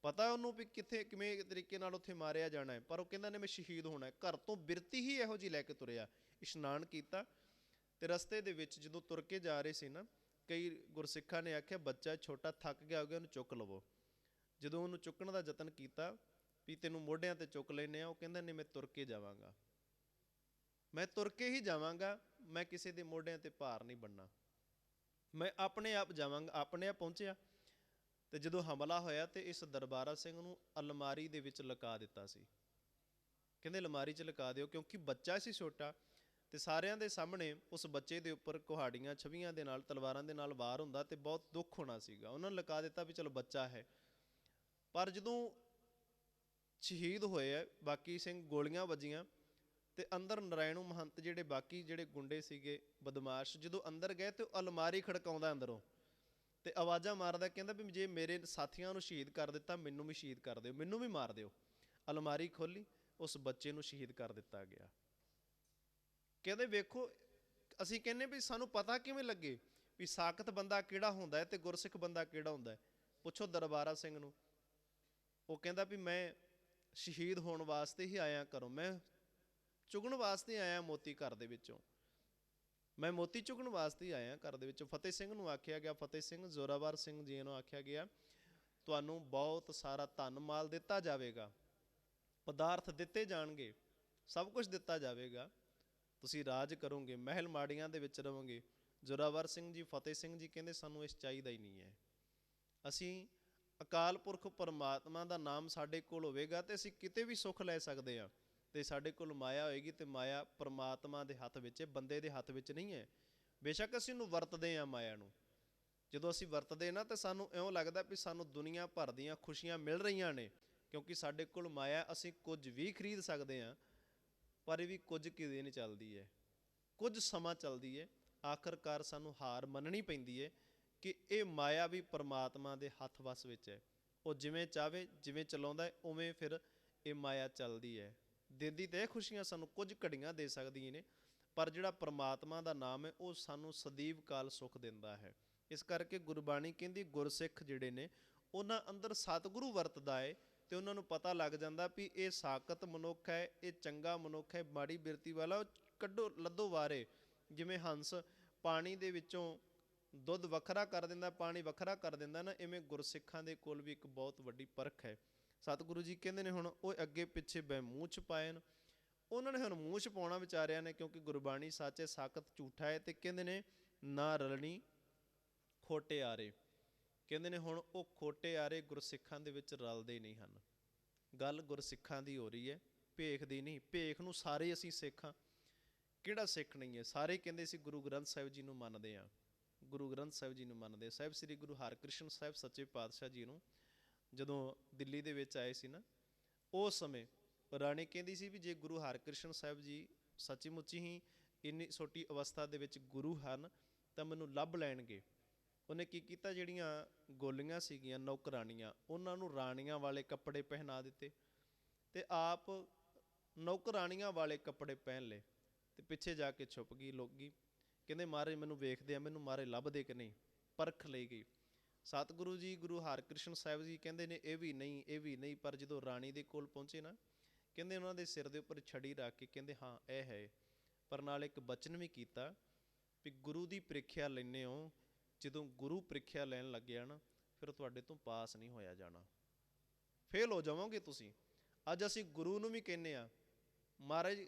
ਪਤਾ ਉਹਨੂੰ ਵੀ ਕਿੱਥੇ ਕਿਵੇਂ ਤਰੀਕੇ ਨਾਲ ਉੱਥੇ ਮਾਰਿਆ ਜਾਣਾ ਹੈ, ਪਰ ਉਹ ਕਹਿੰਦਾ ਨੇ ਮੈਂ ਸ਼ਹੀਦ ਹੋਣਾ ਹੈ। ਘਰ ਤੋਂ ਬਿਰਤੀ ਹੀ ਇਹੋ ਜਿਹੀ ਲੈ ਕੇ ਤੁਰਿਆ। ਇਸ਼ਨਾਨ ਕੀਤਾ ਤੇ ਰਸਤੇ ਦੇ ਵਿੱਚ ਜਦੋਂ ਤੁਰ ਕੇ ਜਾ ਰਹੇ ਸੀ ਨਾ, ਕਈ ਗੁਰਸਿੱਖਾਂ ਨੇ ਆਖਿਆ ਬੱਚਾ ਛੋਟਾ ਥੱਕ ਗਿਆ ਹੋ ਗਿਆ, ਉਹਨੂੰ ਚੁੱਕ ਲਵੋ। ਜਦੋਂ ਉਹਨੂੰ ਚੁੱਕਣ ਦਾ ਯਤਨ ਕੀਤਾ ਵੀ ਤੈਨੂੰ ਮੋਢਿਆਂ ਤੇ ਚੁੱਕ ਲੈਂਦੇ ਆ, ਉਹ ਕਹਿੰਦਾ ਨਹੀਂ ਮੈਂ ਤੁਰ ਕੇ ਜਾਵਾਂਗਾ, ਮੈਂ ਤੁਰ ਕੇ ਹੀ ਜਾਵਾਂਗਾ, ਮੈਂ ਕਿਸੇ ਦੇ ਮੋਢਿਆਂ ਤੇ ਭਾਰ ਨਹੀਂ ਬਣਨਾ, ਮੈਂ ਆਪਣੇ ਆਪ ਜਾਵਾਂਗਾ। ਆਪਣੇ ਆਪ ਪਹੁੰਚਿਆ ਤੇ ਜਦੋਂ ਹਮਲਾ ਹੋਇਆ ਤੇ ਇਸ ਦਰਬਾਰਾ ਸਿੰਘ ਨੂੰ ਅਲਮਾਰੀ ਦੇ ਵਿੱਚ ਲੁਕਾ ਦਿੱਤਾ ਸੀ। ਕਹਿੰਦੇ ਅਲਮਾਰੀ 'ਚ ਲੁਕਾ ਦਿਓ, ਕਿਉਂਕਿ ਬੱਚਾ ਸੀ ਛੋਟਾ, ਤੇ ਸਾਰਿਆਂ ਦੇ ਸਾਹਮਣੇ ਉਸ ਬੱਚੇ ਦੇ ਉੱਪਰ ਕੁਹਾੜੀਆਂ ਛਵੀਆਂ ਦੇ ਨਾਲ, ਤਲਵਾਰਾਂ ਦੇ ਨਾਲ ਵਾਰ ਹੁੰਦਾ ਤੇ ਬਹੁਤ ਦੁੱਖ ਹੋਣਾ ਸੀਗਾ। ਉਹਨਾਂ ਨੇ ਲੁਕਾ ਦਿੱਤਾ ਵੀ ਚਲੋ ਬੱਚਾ ਹੈ। ਪਰ ਜਦੋਂ ਸ਼ਹੀਦ ਹੋਏ ਆ ਬਾਕੀ ਸਿੰਘ, ਗੋਲੀਆਂ ਵੱਜੀਆਂ ਤੇ ਅੰਦਰ ਨਰਾਇਣੂ ਮਹੰਤ ਜਿਹੜੇ ਬਾਕੀ ਜਿਹੜੇ ਗੁੰਡੇ ਸੀਗੇ ਬਦਮਾਸ਼, ਜਦੋਂ ਅੰਦਰ ਗਏ ਤੇ ਉਹ ਅਲਮਾਰੀ ਖੜਕਾਉਂਦਾ ਅੰਦਰੋਂ ਤੇ ਆਵਾਜ਼ਾਂ ਮਾਰਦਾ, ਕਹਿੰਦਾ ਵੀ ਜੇ ਮੇਰੇ ਸਾਥੀਆਂ ਨੂੰ ਸ਼ਹੀਦ ਕਰ ਦਿੱਤਾ ਮੈਨੂੰ ਵੀ ਸ਼ਹੀਦ ਕਰ ਦਿਓ, ਮੈਨੂੰ ਵੀ ਮਾਰ ਦਿਓ। ਅਲਮਾਰੀ ਖੋਲੀ, ਉਸ ਬੱਚੇ ਨੂੰ ਸ਼ਹੀਦ ਕਰ ਦਿੱਤਾ ਗਿਆ। ਕਹਿੰਦੇ ਵੇਖੋ, ਅਸੀਂ ਕਹਿੰਦੇ ਵੀ ਸਾਨੂੰ ਪਤਾ ਕਿਵੇਂ ਲੱਗੇ ਵੀ ਸਾਕਤ ਬੰਦਾ ਕਿਹੜਾ ਹੁੰਦਾ ਹੈ ਤੇ ਗੁਰਸਿੱਖ ਬੰਦਾ ਕਿਹੜਾ ਹੁੰਦਾ ਹੈ? ਪੁੱਛੋ ਦਰਬਾਰਾ ਸਿੰਘ ਨੂੰ। ਉਹ ਕਹਿੰਦਾ ਵੀ ਮੈਂ ਸ਼ਹੀਦ ਹੋਣ ਵਾਸਤੇ ਹੀ ਆਇਆ ਘਰੋਂ, ਮੈਂ ਚੁਗਣ ਵਾਸਤੇ ਆਇਆ ਮੋਤੀ ਘਰ ਦੇ ਵਿੱਚੋਂ, ਮੈਂ ਮੋਤੀ ਚੁਗਣ ਵਾਸਤੇ ਹੀ ਆਇਆ ਘਰ ਦੇ ਵਿੱਚੋਂ। ਫਤਿਹ ਸਿੰਘ ਨੂੰ ਆਖਿਆ ਗਿਆ, ਫਤਿਹ ਸਿੰਘ ਜ਼ੋਰਾਵਰ ਸਿੰਘ ਜੀ ਨੂੰ ਆਖਿਆ ਗਿਆ, ਤੁਹਾਨੂੰ ਬਹੁਤ ਸਾਰਾ ਧਨ ਮਾਲ ਦਿੱਤਾ ਜਾਵੇਗਾ, ਪਦਾਰਥ ਦਿੱਤੇ ਜਾਣਗੇ, ਸਭ ਕੁਝ ਦਿੱਤਾ ਜਾਵੇਗਾ, ਤੁਸੀਂ ਰਾਜ ਕਰੋਗੇ, ਮਹਿਲ ਮਾੜੀਆਂ ਦੇ ਵਿੱਚ ਰਹੋਗੇ। ਜ਼ੋਰਾਵਰ ਸਿੰਘ ਜੀ, ਫਤਿਹ ਸਿੰਘ ਜੀ ਕਹਿੰਦੇ ਸਾਨੂੰ ਇਸ ਚਾਹੀਦਾ ਹੀ ਨਹੀਂ ਹੈ। ਅਸੀਂ ਅਕਾਲ ਪੁਰਖ ਪਰਮਾਤਮਾ ਦਾ ਨਾਮ ਸਾਡੇ ਕੋਲ ਹੋਵੇਗਾ ਤੇ ਅਸੀਂ ਕਿਤੇ ਵੀ ਸੁੱਖ ਲੈ ਸਕਦੇ ਹਾਂ। ਤੇ ਸਾਡੇ ਕੋਲ ਮਾਇਆ ਹੋਏਗੀ ਤੇ ਮਾਇਆ ਪਰਮਾਤਮਾ ਦੇ ਹੱਥ ਵਿੱਚ ਹੈ, ਬੰਦੇ ਦੇ ਹੱਥ ਵਿੱਚ ਨਹੀਂ ਹੈ। ਬੇਸ਼ੱਕ ਅਸੀਂ ਉਹਨੂੰ ਵਰਤਦੇ ਹਾਂ ਮਾਇਆ ਨੂੰ, ਜਦੋਂ ਅਸੀਂ ਵਰਤਦੇ ਨਾ ਤਾਂ ਸਾਨੂੰ ਇਉਂ ਲੱਗਦਾ ਵੀ ਸਾਨੂੰ ਦੁਨੀਆ ਭਰ ਦੀਆਂ ਖੁਸ਼ੀਆਂ ਮਿਲ ਰਹੀਆਂ ਨੇ, ਕਿਉਂਕਿ ਸਾਡੇ ਕੋਲ ਮਾਇਆ, ਅਸੀਂ ਕੁਝ ਵੀ ਖਰੀਦ ਸਕਦੇ ਹਾਂ, ਪਰ ਇਹ ਵੀ ਕੁਝ ਕੁ ਦਿਨ ਚੱਲਦੀ ਹੈ, ਕੁਝ ਸਮਾਂ ਚੱਲਦੀ ਹੈ। ਆਖਰਕਾਰ ਸਾਨੂੰ ਹਾਰ ਮੰਨਣੀ ਪੈਂਦੀ ਹੈ ਕਿ ਇਹ ਮਾਇਆ ਵੀ ਪਰਮਾਤਮਾ ਦੇ ਹੱਥ ਵੱਸ ਵਿੱਚ ਹੈ। ਉਹ ਜਿਵੇਂ ਚਾਹਵੇ, ਜਿਵੇਂ ਚਲਾਉਂਦਾ ਹੈ, ਉਵੇਂ ਫਿਰ ਇਹ ਮਾਇਆ ਚੱਲਦੀ ਹੈ। ਦਿੰਦੀ ਤਾਂ ਇਹ ਖੁਸ਼ੀਆਂ ਸਾਨੂੰ ਕੁਝ ਘੜੀਆਂ ਦੇ ਸਕਦੀਆਂ ਨੇ, ਪਰ ਜਿਹੜਾ ਪਰਮਾਤਮਾ ਦਾ ਨਾਮ ਹੈ ਉਹ ਸਾਨੂੰ ਸਦੀਵ ਕਾਲ ਸੁੱਖ ਦਿੰਦਾ ਹੈ। ਇਸ ਕਰਕੇ ਗੁਰਬਾਣੀ ਕਹਿੰਦੀ ਗੁਰਸਿੱਖ ਜਿਹੜੇ ਨੇ ਉਹਨਾਂ ਅੰਦਰ ਸਤਿਗੁਰੂ ਵਰਤਦਾ ਹੈ ਤੇ ਉਹਨਾਂ ਨੂੰ ਪਤਾ ਲੱਗ ਜਾਂਦਾ ਵੀ ਇਹ ਸਾਕਤ ਮਨੁੱਖ ਹੈ, ਇਹ ਚੰਗਾ ਮਨੁੱਖ ਹੈ, ਮਾੜੀ ਬਿਰਤੀ ਵਾਲਾ, ਉਹ ਕੱਢੋ ਲੱਦੋ ਵਾਰੇ। ਜਿਵੇਂ ਹੰਸ ਪਾਣੀ ਦੇ ਵਿੱਚੋਂ ਦੁੱਧ ਵੱਖਰਾ ਕਰ ਦਿੰਦਾ, ਪਾਣੀ ਵੱਖਰਾ ਕਰ ਦਿੰਦਾ ਨਾ, ਇਵੇਂ ਗੁਰਸਿੱਖਾਂ ਦੇ ਕੋਲ ਵੀ ਇੱਕ ਬਹੁਤ ਵੱਡੀ ਪਰਖ ਹੈ। ਸਤਿਗੁਰੂ ਜੀ ਕਹਿੰਦੇ ਨੇ ਹੁਣ ਉਹ ਅੱਗੇ ਪਿੱਛੇ ਬੈ ਮੂੰਹ ਚ ਪਾਏ ਨੇ, ਉਹਨਾਂ ਨੇ ਹੁਣ ਮੂੰਹ ਚ ਪਾਉਣਾ ਵਿਚਾਰਿਆਂ ਨੇ, ਕਿਉਂਕਿ ਗੁਰਬਾਣੀ ਸੱਚ ਹੈ, ਸਾਕਤ ਝੂਠਾ ਹੈ। ਤੇ ਕਹਿੰਦੇ ਨੇ ਨਾ ਰਲਣੀ ਖੋਟੇ ਆਰੇ, ਕਹਿੰਦੇ ਨੇ ਹੁਣ ਉਹ ਖੋਟੇ ਆਰੇ ਗੁਰਸਿੱਖਾਂ ਦੇ ਵਿੱਚ ਰਲਦੇ ਨਹੀਂ ਹਨ। ਗੱਲ ਗੁਰਸਿੱਖਾਂ ਦੀ ਹੋ ਰਹੀ ਹੈ, ਭੇਖ ਦੀ ਨਹੀਂ। ਭੇਖ ਨੂੰ ਸਾਰੇ ਅਸੀਂ ਸਿੱਖ ਹਾਂ, ਕਿਹੜਾ ਸਿੱਖ ਨਹੀਂ ਹੈ? ਸਾਰੇ ਕਹਿੰਦੇ ਅਸੀਂ ਗੁਰੂ ਗ੍ਰੰਥ ਸਾਹਿਬ ਜੀ ਨੂੰ ਮੰਨਦੇ ਹਾਂ, ਗੁਰੂ ਗ੍ਰੰਥ ਸਾਹਿਬ ਜੀ ਨੂੰ ਮੰਨਦੇ। ਸਾਹਿਬ ਸ੍ਰੀ ਗੁਰੂ ਹਰਕ੍ਰਿਸ਼ਨ ਸਾਹਿਬ ਸੱਚੇ ਪਾਤਸ਼ਾਹ ਜੀ ਨੂੰ ਜਦੋਂ ਦਿੱਲੀ ਦੇ ਵਿੱਚ ਆਏ ਸੀ ਨਾ, ਉਸ ਸਮੇਂ ਰਾਣੀ ਕਹਿੰਦੀ ਸੀ ਵੀ ਜੇ ਗੁਰੂ ਹਰਕ੍ਰਿਸ਼ਨ ਸਾਹਿਬ ਜੀ ਸੱਚੀ ਮੁੱਚੀ ਹੀ ਇੰਨੀ ਛੋਟੀ ਅਵਸਥਾ ਦੇ ਵਿੱਚ ਗੁਰੂ ਹਨ ਤਾਂ ਮੈਨੂੰ ਲੱਭ ਲੈਣਗੇ। ਉਹਨੇ ਕੀ ਕੀਤਾ, ਜਿਹੜੀਆਂ ਗੋਲੀਆਂ ਸੀਗੀਆਂ ਨੌਕਰਾਣੀਆਂ, ਉਹਨਾਂ ਨੂੰ ਰਾਣੀਆਂ ਵਾਲੇ ਕੱਪੜੇ ਪਹਿਨਾ ਦਿੱਤੇ ਤੇ ਆਪ ਨੌਕਰਾਣੀਆਂ ਵਾਲੇ ਕੱਪੜੇ ਪਹਿਨ ਲਏ ਤੇ ਪਿੱਛੇ ਜਾ ਕੇ ਛੁਪ ਗਈ, ਲੁਕ ਗਈ। ਕਹਿੰਦੇ ਮਹਾਰਾਜ ਮੈਨੂੰ ਵੇਖਦੇ ਆ, ਮੈਨੂੰ ਮਹਾਰਾਜ ਲੱਭਦੇ ਕਿ ਨਹੀਂ, ਪਰਖ ਲਈ ਗਈ। ਸਤਿਗੁਰੂ ਜੀ ਗੁਰੂ ਹਰਕ੍ਰਿਸ਼ਨ ਸਾਹਿਬ ਜੀ ਕਹਿੰਦੇ ਨੇ ਇਹ ਵੀ ਨਹੀਂ, ਇਹ ਵੀ ਨਹੀਂ। ਪਰ ਜਦੋਂ ਰਾਣੀ ਦੇ ਕੋਲ ਪਹੁੰਚੇ ਨਾ, ਕਹਿੰਦੇ ਉਹਨਾਂ ਦੇ ਸਿਰ ਦੇ ਉੱਪਰ ਛੜੀ ਰੱਖ ਕੇ ਕਹਿੰਦੇ ਹਾਂ ਇਹ ਹੈ, ਪਰ ਨਾਲ ਇੱਕ ਬਚਨ ਵੀ ਕੀਤਾ ਵੀ ਗੁਰੂ ਦੀ ਪ੍ਰੀਖਿਆ ਲੈਂਦੇ ਹੋ, ਜਦੋਂ ਗੁਰੂ ਪ੍ਰੀਖਿਆ ਲੈਣ ਲੱਗਿਆ ਨਾ ਫਿਰ ਤੁਹਾਡੇ ਤੋਂ ਪਾਸ ਨਹੀਂ ਹੋਇਆ ਜਾਣਾ, ਫੇਲ ਹੋ ਜਾਵੋਗੇ ਤੁਸੀਂ। ਅੱਜ ਅਸੀਂ ਗੁਰੂ ਨੂੰ ਵੀ ਕਹਿੰਦੇ ਹਾਂ ਮਹਾਰਾਜ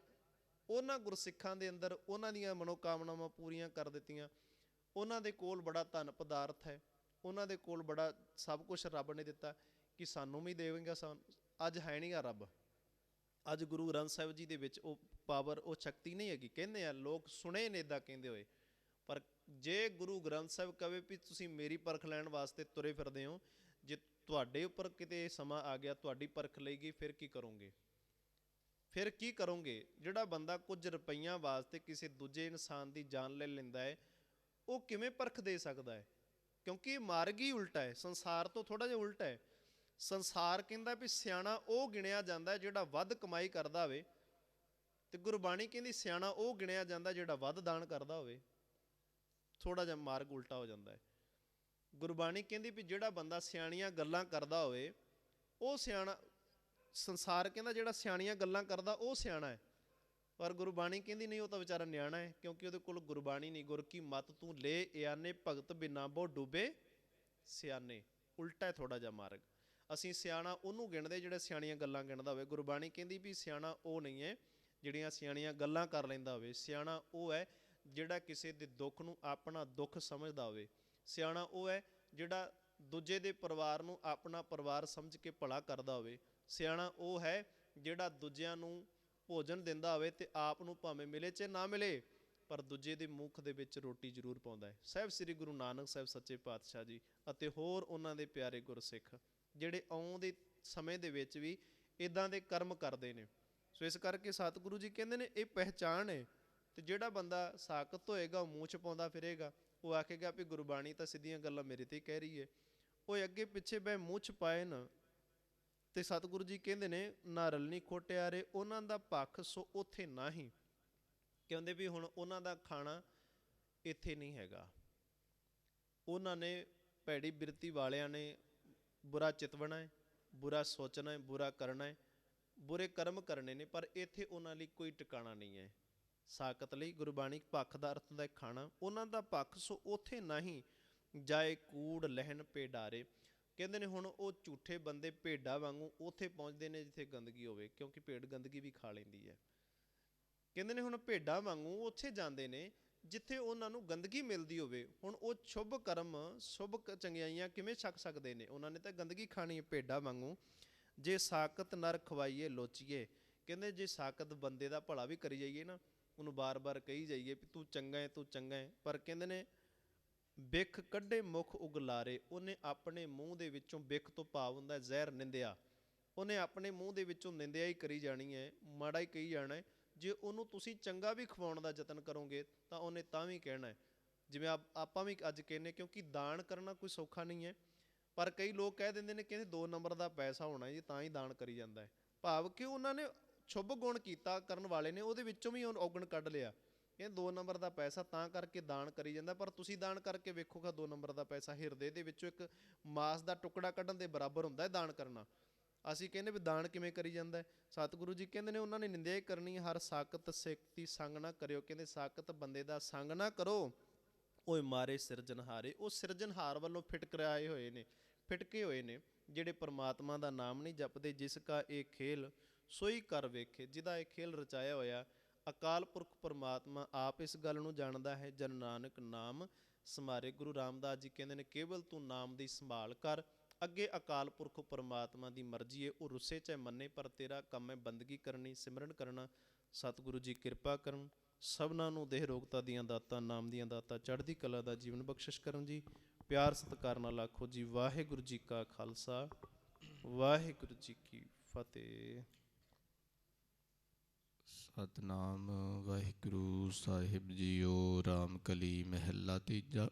ਉਹਨਾਂ ਗੁਰਸਿੱਖਾਂ ਦੇ ਅੰਦਰ ਉਹਨਾਂ ਦੀਆਂ ਮਨੋਕਾਮਨਾਵਾਂ ਪੂਰੀਆਂ ਕਰ ਦਿੱਤੀਆਂ, ਉਹਨਾਂ ਦੇ ਕੋਲ ਬੜਾ ਧਨ ਪਦਾਰਥ ਹੈ, ਉਹਨਾਂ ਦੇ ਕੋਲ ਬੜਾ ਸਭ ਕੁਛ ਰੱਬ ਨੇ ਦਿੱਤਾ ਕਿ ਸਾਨੂੰ ਵੀ ਦੇਵੇਗਾ। ਅੱਜ ਹੈ ਨਹੀਂ ਗਾ ਰੱਬ, ਅੱਜ ਗੁਰੂ ਗ੍ਰੰਥ ਸਾਹਿਬ ਜੀ ਦੇ ਵਿੱਚ ਉਹ ਪਾਵਰ, ਉਹ ਸ਼ਕਤੀ ਨਹੀਂ ਹੈਗੀ। ਕਹਿੰਦੇ ਆ ਲੋਕ ਸੁਣੇ ਨੇ ਇੱਦਾਂ ਕਹਿੰਦੇ ਹੋਏ, ਪਰ ਜੇ ਗੁਰੂ ਗ੍ਰੰਥ ਸਾਹਿਬ ਕਹੇ ਵੀ ਤੁਸੀਂ ਮੇਰੀ ਪਰਖ ਲੈਣ ਵਾਸਤੇ ਤੁਰੇ ਫਿਰਦੇ ਹੋ, ਜੇ ਤੁਹਾਡੇ ਉੱਪਰ ਕਿਤੇ ਸਮਾਂ ਆ ਗਿਆ ਤੁਹਾਡੀ ਪਰਖ ਲਈ ਗਈ, ਫਿਰ ਕੀ ਕਰੋਗੇ? ਫਿਰ ਕੀ ਕਰੋਗੇ? ਜਿਹੜਾ ਬੰਦਾ ਕੁਝ ਰੁਪਈਆਂ ਵਾਸਤੇ ਕਿਸੇ ਦੂਜੇ ਇਨਸਾਨ ਦੀ ਜਾਨ ਲੈ ਲੈਂਦਾ ਹੈ, ਉਹ ਕਿਵੇਂ ਪਰਖ ਦੇ ਸਕਦਾ ਹੈ? ਕਿਉਂਕਿ ਇਹ ਮਾਰਗ ਹੀ ਉਲਟਾ ਹੈ, ਸੰਸਾਰ ਤੋਂ ਥੋੜ੍ਹਾ ਜਿਹਾ ਉਲਟਾ ਹੈ। ਸੰਸਾਰ ਕਹਿੰਦਾ ਵੀ ਸਿਆਣਾ ਉਹ ਗਿਣਿਆ ਜਾਂਦਾ ਜਿਹੜਾ ਵੱਧ ਕਮਾਈ ਕਰਦਾ ਹੋਵੇ, ਤੇ ਗੁਰਬਾਣੀ ਕਹਿੰਦੀ ਸਿਆਣਾ ਉਹ ਗਿਣਿਆ ਜਾਂਦਾ ਜਿਹੜਾ ਵੱਧ ਦਾਨ ਕਰਦਾ ਹੋਵੇ। ਥੋੜ੍ਹਾ ਜਿਹਾ ਮਾਰਗ ਉਲਟਾ ਹੋ ਜਾਂਦਾ ਹੈ। ਗੁਰਬਾਣੀ ਕਹਿੰਦੀ ਵੀ ਜਿਹੜਾ ਬੰਦਾ ਸਿਆਣੀਆਂ ਗੱਲਾਂ ਕਰਦਾ ਹੋਵੇ ਉਹ ਸਿਆਣਾ। ਸੰਸਾਰ ਕਹਿੰਦਾ ਜਿਹੜਾ ਸਿਆਣੀਆਂ ਗੱਲਾਂ ਕਰਦਾ ਉਹ ਸਿਆਣਾ ਹੈ, ਪਰ ਗੁਰਬਾਣੀ ਕਹਿੰਦੀ ਨਹੀਂ, ਉਹ ਤਾਂ ਵਿਚਾਰਾ ਨਿਆਣਾ ਹੈ, ਕਿਉਂਕਿ ਉਹਦੇ ਕੋਲ ਗੁਰਬਾਣੀ ਨਹੀਂ। ਗੁਰ ਕੀ ਮੱਤ ਤੂੰ ਲੈ ਇਆਨੇ, ਭਗਤ ਬਿਨਾ ਬੋ ਡੁੱਬੇ ਸਿਆਣੇ। ਉਲਟਾ ਹੈ ਥੋੜ੍ਹਾ ਜਿਹਾ ਮਾਰਗ। ਅਸੀਂ ਸਿਆਣਾ ਉਹਨੂੰ ਗਿਣਦੇ ਜਿਹੜਾ ਸਿਆਣੀਆਂ ਗੱਲਾਂ ਗਿਣਦਾ ਹੋਵੇ। ਗੁਰਬਾਣੀ ਕਹਿੰਦੀ ਵੀ ਸਿਆਣਾ ਉਹ ਨਹੀਂ ਹੈ ਜਿਹੜੀਆਂ ਸਿਆਣੀਆਂ ਗੱਲਾਂ ਕਰ ਲੈਂਦਾ ਹੋਵੇ। ਸਿਆਣਾ ਉਹ ਹੈ ਜਿਹੜਾ ਕਿਸੇ ਦੇ ਦੁੱਖ ਨੂੰ ਆਪਣਾ ਦੁੱਖ ਸਮਝਦਾ ਹੋਵੇ। ਸਿਆਣਾ ਉਹ ਹੈ ਜਿਹੜਾ ਦੂਜੇ ਦੇ ਪਰਿਵਾਰ ਨੂੰ ਆਪਣਾ ਪਰਿਵਾਰ ਸਮਝ ਕੇ ਭਲਾ ਕਰਦਾ ਹੋਵੇ। ਸਿਆਣਾ ਉਹ ਹੈ ਜਿਹੜਾ ਦੂਜਿਆਂ ਨੂੰ ਭੋਜਨ ਦਿੰਦਾ ਹੋਵੇ ਤੇ ਆਪ ਨੂੰ ਭਾਵੇਂ ਮਿਲੇ ਚਾਹੇ ਨਾ ਮਿਲੇ, ਪਰ ਦੂਜੇ ਦੇ ਮੁੱਖ ਦੇ ਵਿੱਚ ਰੋਟੀ ਜ਼ਰੂਰ ਪਾਉਂਦਾ ਹੈ। ਸਾਹਿਬ ਸ੍ਰੀ ਗੁਰੂ ਨਾਨਕ ਸਾਹਿਬ ਸੱਚੇ ਪਾਤਸ਼ਾਹ ਜੀ ਅਤੇ ਹੋਰ ਉਹਨਾਂ ਦੇ ਪਿਆਰੇ ਗੁਰਸਿੱਖ ਜਿਹੜੇ ਆਉਂਦੇ ਸਮੇਂ ਦੇ ਵਿੱਚ ਵੀ ਇੱਦਾਂ ਦੇ ਕਰਮ ਕਰਦੇ ਨੇ। ਸੋ ਇਸ ਕਰਕੇ ਸਤਿਗੁਰੂ ਜੀ ਕਹਿੰਦੇ ਨੇ ਇਹ ਪਹਿਚਾਣ ਹੈ। ਤੇ ਜਿਹੜਾ ਬੰਦਾ ਸਾਕਤ ਹੋਏਗਾ ਉਹ ਮੂੰਹ 'ਚ ਪਾਉਂਦਾ ਫਿਰੇਗਾ, ਉਹ ਆਖੇਗਾ ਵੀ ਗੁਰਬਾਣੀ ਤਾਂ ਸਿੱਧੀਆਂ ਗੱਲਾਂ ਮੇਰੇ 'ਤੇ ਕਹਿ ਰਹੀ ਹੈ। ਉਹ ਅੱਗੇ ਪਿੱਛੇ ਬੈ ਮੂੰਹ 'ਚ ਪਾਏ ਨਾ, ਤੇ ਸਤਿਗੁਰੂ ਜੀ ਕਹਿੰਦੇ ਨੇ ਨਾ ਰਲਣੀ ਖੋਟਿਆਰੇ ਉਹਨਾਂ ਦਾ ਪੱਖ ਸੋ ਉੱਥੇ ਨਾ ਹੀ। ਕਹਿੰਦੇ ਵੀ ਹੁਣ ਉਹਨਾਂ ਦਾ ਖਾਣਾ ਇੱਥੇ ਨਹੀਂ ਹੈਗਾ। ਉਹਨਾਂ ਨੇ ਭੈੜੀ ਬਿਰਤੀ ਵਾਲਿਆਂ ਨੇ ਬੁਰਾ ਚਿਤਵਣਾ ਹੈ, ਬੁਰਾ ਸੋਚਣਾ ਹੈ, ਬੁਰਾ ਕਰਨਾ ਹੈ, ਬੁਰੇ ਕਰਮ ਕਰਨੇ ਨੇ, ਪਰ ਇੱਥੇ ਉਹਨਾਂ ਲਈ ਕੋਈ ਟਿਕਾਣਾ ਨਹੀਂ ਹੈ। ਸਾਕਤ ਲਈ ਗੁਰਬਾਣੀ ਭੱਖ ਦਾ ਅਰਥ ਹੁੰਦਾ ਹੈ ਖਾਣਾ, ਉਹਨਾਂ ਦਾ ਭੱਖ ਸੋ ਉੱਥੇ ਨਹੀਂ ਜਾਏ ਕੂੜ ਲਹਿਣ ਭੇਡਾਰੇ। ਕਹਿੰਦੇ ਨੇ ਹੁਣ ਉਹ ਝੂਠੇ ਬੰਦੇ ਭੇਡਾਂ ਵਾਂਗੂ ਉੱਥੇ ਪਹੁੰਚਦੇ ਨੇ ਜਿੱਥੇ ਗੰਦਗੀ ਹੋਵੇ, ਕਿਉਂਕਿ ਭੇਡ ਗੰਦਗੀ ਵੀ ਖਾ ਲੈਂਦੀ ਹੈ। ਕਹਿੰਦੇ ਨੇ ਹੁਣ ਭੇਡਾਂ ਵਾਂਗੂ ਉੱਥੇ ਜਾਂਦੇ ਨੇ ਜਿੱਥੇ ਉਹਨਾਂ ਨੂੰ ਗੰਦਗੀ ਮਿਲਦੀ ਹੋਵੇ। ਹੁਣ ਉਹ ਸ਼ੁਭ ਕਰਮ, ਸ਼ੁਭ ਚੰਗਿਆਈਆਂ ਕਿਵੇਂ ਛਕ ਸਕਦੇ ਨੇ? ਉਹਨਾਂ ਨੇ ਤਾਂ ਗੰਦਗੀ ਖਾਣੀ ਹੈ। ਭੇਡਾਂ ਵਾਂਗੂ ਜੇ ਸਾਕਤ ਨਰ ਖਵਾਈਏ ਲੋਚੀਏ, ਕਹਿੰਦੇ ਜੇ ਸਾਕਤ ਬੰਦੇ ਦਾ ਭਲਾ ਵੀ ਕਰੀ ਜਾਈਏ ਨਾ, ਉਹਨੂੰ ਬਾਰ-ਬਾਰ ਕਹੀ ਜਾਈਏ ਵੀ ਤੂੰ ਚੰਗਾ ਹੈ, ਤੂੰ ਚੰਗਾ ਹੈ, ਪਰ ਕਹਿੰਦੇ ਨੇ ਬਿਖ ਕੱਢੇ ਮੁਖ ਉਗਲਾਰੇ, ਉਹਨੇ ਆਪਣੇ ਮੂੰਹ ਦੇ ਵਿੱਚੋਂ, ਬਿਖ ਤੋਂ ਭਾਵ ਹੁੰਦਾ ਜ਼ਹਿਰ, ਨਿੰਦਿਆ, ਉਹਨੇ ਆਪਣੇ ਮੂੰਹ ਦੇ ਵਿੱਚੋਂ ਨਿੰਦਿਆ ਹੀ ਕਰੀ ਜਾਣੀ ਹੈ, ਮਾੜਾ ਹੀ ਕਹੀ ਜਾਣਾ ਹੈ। ਜੇ ਉਹਨੂੰ ਤੁਸੀਂ ਚੰਗਾ ਵੀ ਖਵਾਉਣ ਦਾ ਯਤਨ ਕਰੋਗੇ ਤਾਂ ਉਹਨੇ ਤਾਂ ਵੀ ਕਹਿਣਾ ਹੈ। ਜਿਵੇਂ ਆਪਾਂ ਵੀ ਅੱਜ ਕਹਿੰਦੇ, ਕਿਉਂਕਿ ਦਾਨ ਕਰਨਾ ਕੋਈ ਸੌਖਾ ਨਹੀਂ ਹੈ, ਪਰ ਕਈ ਲੋਕ ਕਹਿ ਦਿੰਦੇ ਨੇ ਕਹਿੰਦੇ 2 ਨੰਬਰ ਦਾ ਪੈਸਾ ਹੋਣਾ ਜੀ ਤਾਂ ਹੀ ਦਾਨ ਕਰੀ ਜਾਂਦਾ ਹੈ। ਭਾਵ ਕਿ ਉਹਨਾਂ ਨੇ ਸ਼ੁਭ ਗੁਣ ਕੀਤਾ ਕਰਨ ਵਾਲੇ ਨੇ, ਉਹਦੇ ਵਿੱਚੋਂ ਵੀ ਔਗਣ ਕੱਢ ਲਿਆ। ਇਹ 2 ਨੰਬਰ ਦਾ ਪੈਸਾ ਤਾਂ ਕਰਕੇ ਦਾਨ ਕਰੀ ਜਾਂਦਾ, ਪਰ ਤੁਸੀਂ ਦਾਨ ਕਰਕੇ ਵੇਖੋਗਾ 2 ਨੰਬਰ ਦਾ ਪੈਸਾ ਹਿਰਦੇ ਦੇ ਵਿੱਚੋਂ ਇੱਕ ਮਾਸ ਦਾ ਟੁਕੜਾ ਕੱਢਣ ਦੇ ਬਰਾਬਰ ਹੁੰਦਾ ਹੈ ਦਾਨ ਕਰਨਾ। ਅਸੀਂ ਕਹਿੰਦੇ ਵੀ ਦਾਨ ਕਿਵੇਂ ਕਰੀ ਜਾਂਦਾ ਹੈ? ਸਤਿਗੁਰੂ ਜੀ ਕਹਿੰਦੇ ਨੇ ਉਹਨਾਂ ਨੇ ਨਿੰਦਿਆ ਹੀ ਕਰਨੀ। ਹਰ ਸਾਕਤ ਸਿੱਖਤੀ ਸੰਗ ਨਾ ਕਰਿਓ, ਕਹਿੰਦੇ ਸਾਕਤ ਬੰਦੇ ਦਾ ਸੰਗ ਨਾ ਕਰੋ, ਓਏ ਮਾਰੇ ਸਿਰਜਣਹਾਰੇ। ਉਹ ਸਿਰਜਣਹਾਰ ਵੱਲੋਂ ਫਿਟਕਰਾਏ ਹੋਏ ਨੇ, ਫਿਟਕੇ ਹੋਏ ਨੇ, ਜਿਹੜੇ ਪਰਮਾਤਮਾ ਦਾ ਨਾਮ ਨਹੀਂ ਜਪਦੇ। ਜਿਸ ਕਾ ਇਹ ਖੇਲ ਸੋਈ ਕਰ ਵੇਖੇ, ਜਿਹਦਾ ਇਹ ਖੇਲ ਰਚਾਇਆ ਹੋਇਆ ਅਕਾਲ ਪੁਰਖ ਪਰਮਾਤਮਾ ਆਪ ਇਸ ਗੱਲ ਨੂੰ ਜਾਣਦਾ ਹੈ। ਜਨ ਨਾਨਕ ਨਾਮ ਸਮਾਰੇ, ਗੁਰੂ ਰਾਮਦਾਸ ਜੀ ਕਹਿੰਦੇ ਨੇ ਕੇਵਲ ਤੂੰ ਨਾਮ ਦੀ ਸੰਭਾਲ ਕਰ, ਅੱਗੇ ਅਕਾਲ ਪੁਰਖ ਪਰਮਾਤਮਾ ਦੀ ਮਰਜ਼ੀ ਹੈ, ਉਹ ਰੁੱਸੇ ਚਾਹੇ ਮੰਨੇ, ਪਰ ਤੇਰਾ ਕੰਮ ਹੈ ਬੰਦਗੀ ਕਰਨੀ, ਸਿਮਰਨ ਕਰਨਾ। ਸਤਿਗੁਰੂ ਜੀ ਕਿਰਪਾ ਕਰਨ, ਸਭਨਾਂ ਨੂੰ ਦੇਹ ਰੋਗਤਾ ਦੀਆਂ ਦਾਤਾਂ, ਨਾਮ ਦੀਆਂ ਦਾਤਾਂ, ਚੜ੍ਹਦੀ ਕਲਾ ਦਾ ਜੀਵਨ ਬਖਸ਼ਿਸ਼ ਕਰਨ ਜੀ। ਪਿਆਰ ਸਤਿਕਾਰ ਨਾਲ ਆਖੋ ਜੀ ਵਾਹਿਗੁਰੂ ਜੀ ਕਾ ਖਾਲਸਾ, ਵਾਹਿਗੁਰੂ ਜੀ ਕੀ ਫਤਿਹ। ਸਤਿਨਾਮ ਵਾਹਿਗੁਰੂ ਸਾਹਿਬ ਜੀਓ। ਰਾਮ ਕਲੀ ਮਹਿਲਾ ਤੀਜਾ।